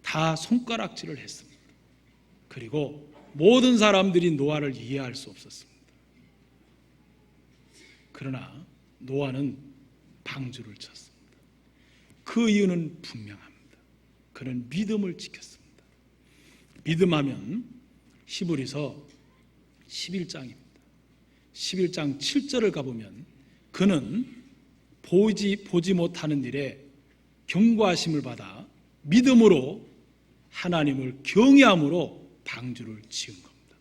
다 손가락질을 했습니다. 그리고 모든 사람들이 노아를 이해할 수 없었습니다. 그러나 노아는 방주를 쳤습니다. 그 이유는 분명합니다. 그는 믿음을 지켰습니다. 믿음하면 히브리서 11장입니다. 11장 7절을 가보면 그는 보지 못하는 일에 경고하심을 받아 믿음으로 하나님을 경외함으로 방주를 지은 겁니다.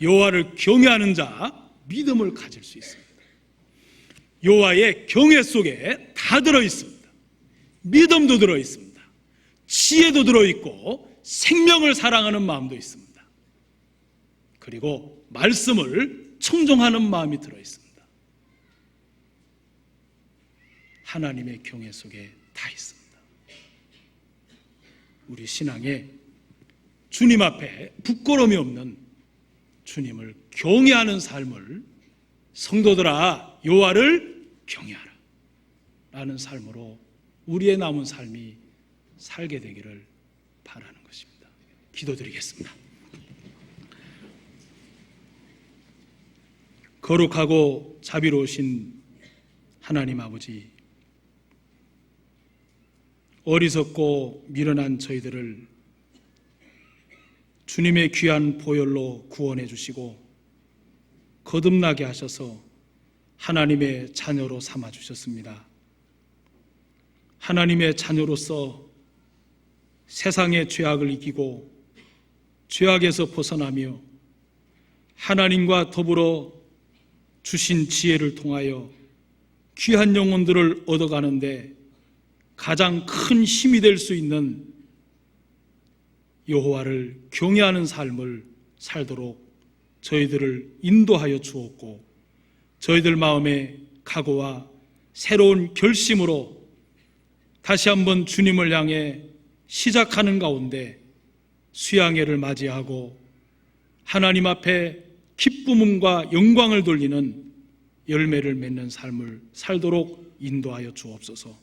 여호와를 경외하는 자 믿음을 가질 수 있습니다. 여호와의 경외 속에 다 들어 있습니다. 믿음도 들어 있습니다. 지혜도 들어 있고 생명을 사랑하는 마음도 있습니다. 그리고 말씀을 청종하는 마음이 들어 있습니다. 하나님의 경외 속에 다 있습니다. 우리 신앙에 주님 앞에 부끄러움이 없는 주님을 경외하는 삶을 성도들아 여호와를 경외하라 라는 삶으로 우리의 남은 삶이 살게 되기를 바라는 것입니다. 기도드리겠습니다. 거룩하고 자비로우신 하나님 아버지, 어리석고 미련한 저희들을 주님의 귀한 보혈로 구원해 주시고 거듭나게 하셔서 하나님의 자녀로 삼아 주셨습니다. 하나님의 자녀로서 세상의 죄악을 이기고 죄악에서 벗어나며 하나님과 더불어 주신 지혜를 통하여 귀한 영혼들을 얻어가는데 가장 큰 힘이 될 수 있는 여호와를 경외하는 삶을 살도록 저희들을 인도하여 주었고 저희들 마음의 각오와 새로운 결심으로 다시 한번 주님을 향해 시작하는 가운데 수양회를 맞이하고 하나님 앞에 기쁨과 영광을 돌리는 열매를 맺는 삶을 살도록 인도하여 주옵소서.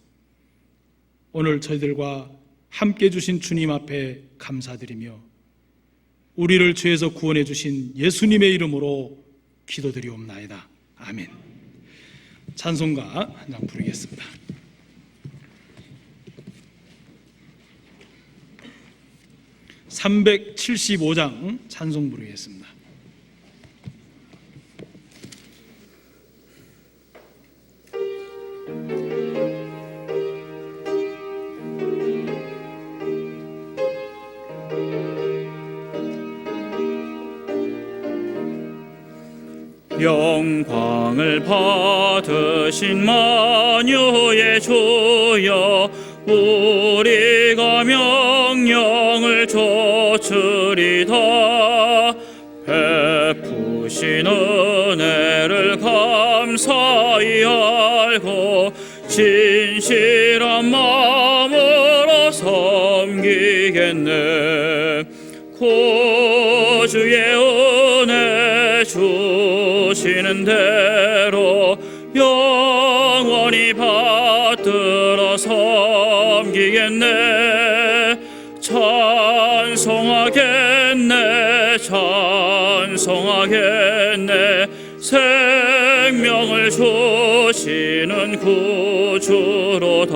오늘 저희들과 함께 주신 주님 앞에 감사드리며 우리를 죄에서 구원해 주신 예수님의 이름으로 기도드리옵나이다. 아멘. 찬송가 한 장 부르겠습니다. (375장) 찬송 부르겠습니다. 영광을 받으신 만유의 주여, 우리가 명령을 좇으리다. 베푸신 은혜를 감사히 알고 진실한 마음으로 섬기겠네. 구주의 은혜 주시는 대로 영원히 받들어 섬기겠네. 찬송하겠네. 찬송하겠네. 생명을 주시는 구주로다.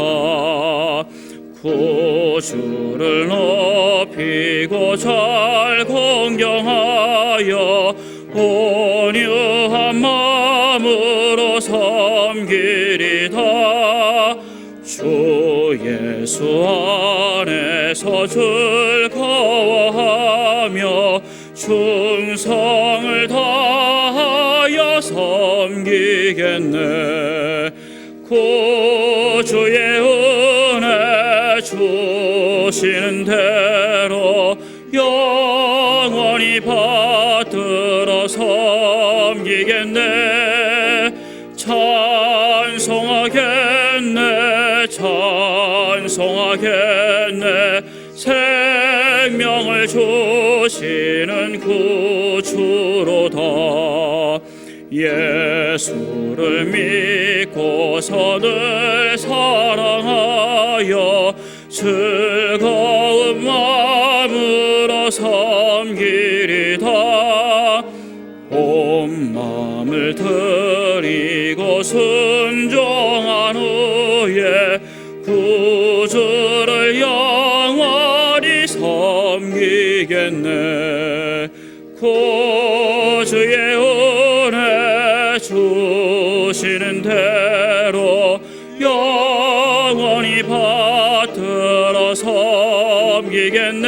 구주를 높이고 잘 공경하여 온유한 마음으로 섬기리다. 주 예수 안에서 즐거워하며 충성을 다하여 섬기겠네. 구주의 은혜 주시는 대로 영원히 받들어 섬기겠네. 찬송하겠네. 찬송하겠네. 생명을 주시는 구주로다. 예수를 믿고서 늘 사랑하여 즐거운 마음으로 섬기리다. 온 마음을 드리고 순종한 후에 구주를 영원히 섬기겠네. 구주의 은혜 주시는 대로 영원히 받들어 섬기겠네.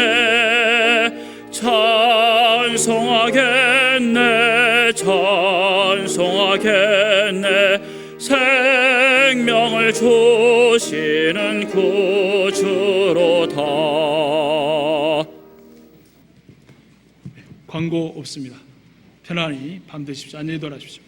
찬송하겠네. 찬송하겠네. 생명을 주시는 구주로다. 광고 없습니다. 편안히 밤 되십시오. 안녕히 돌아가십시오.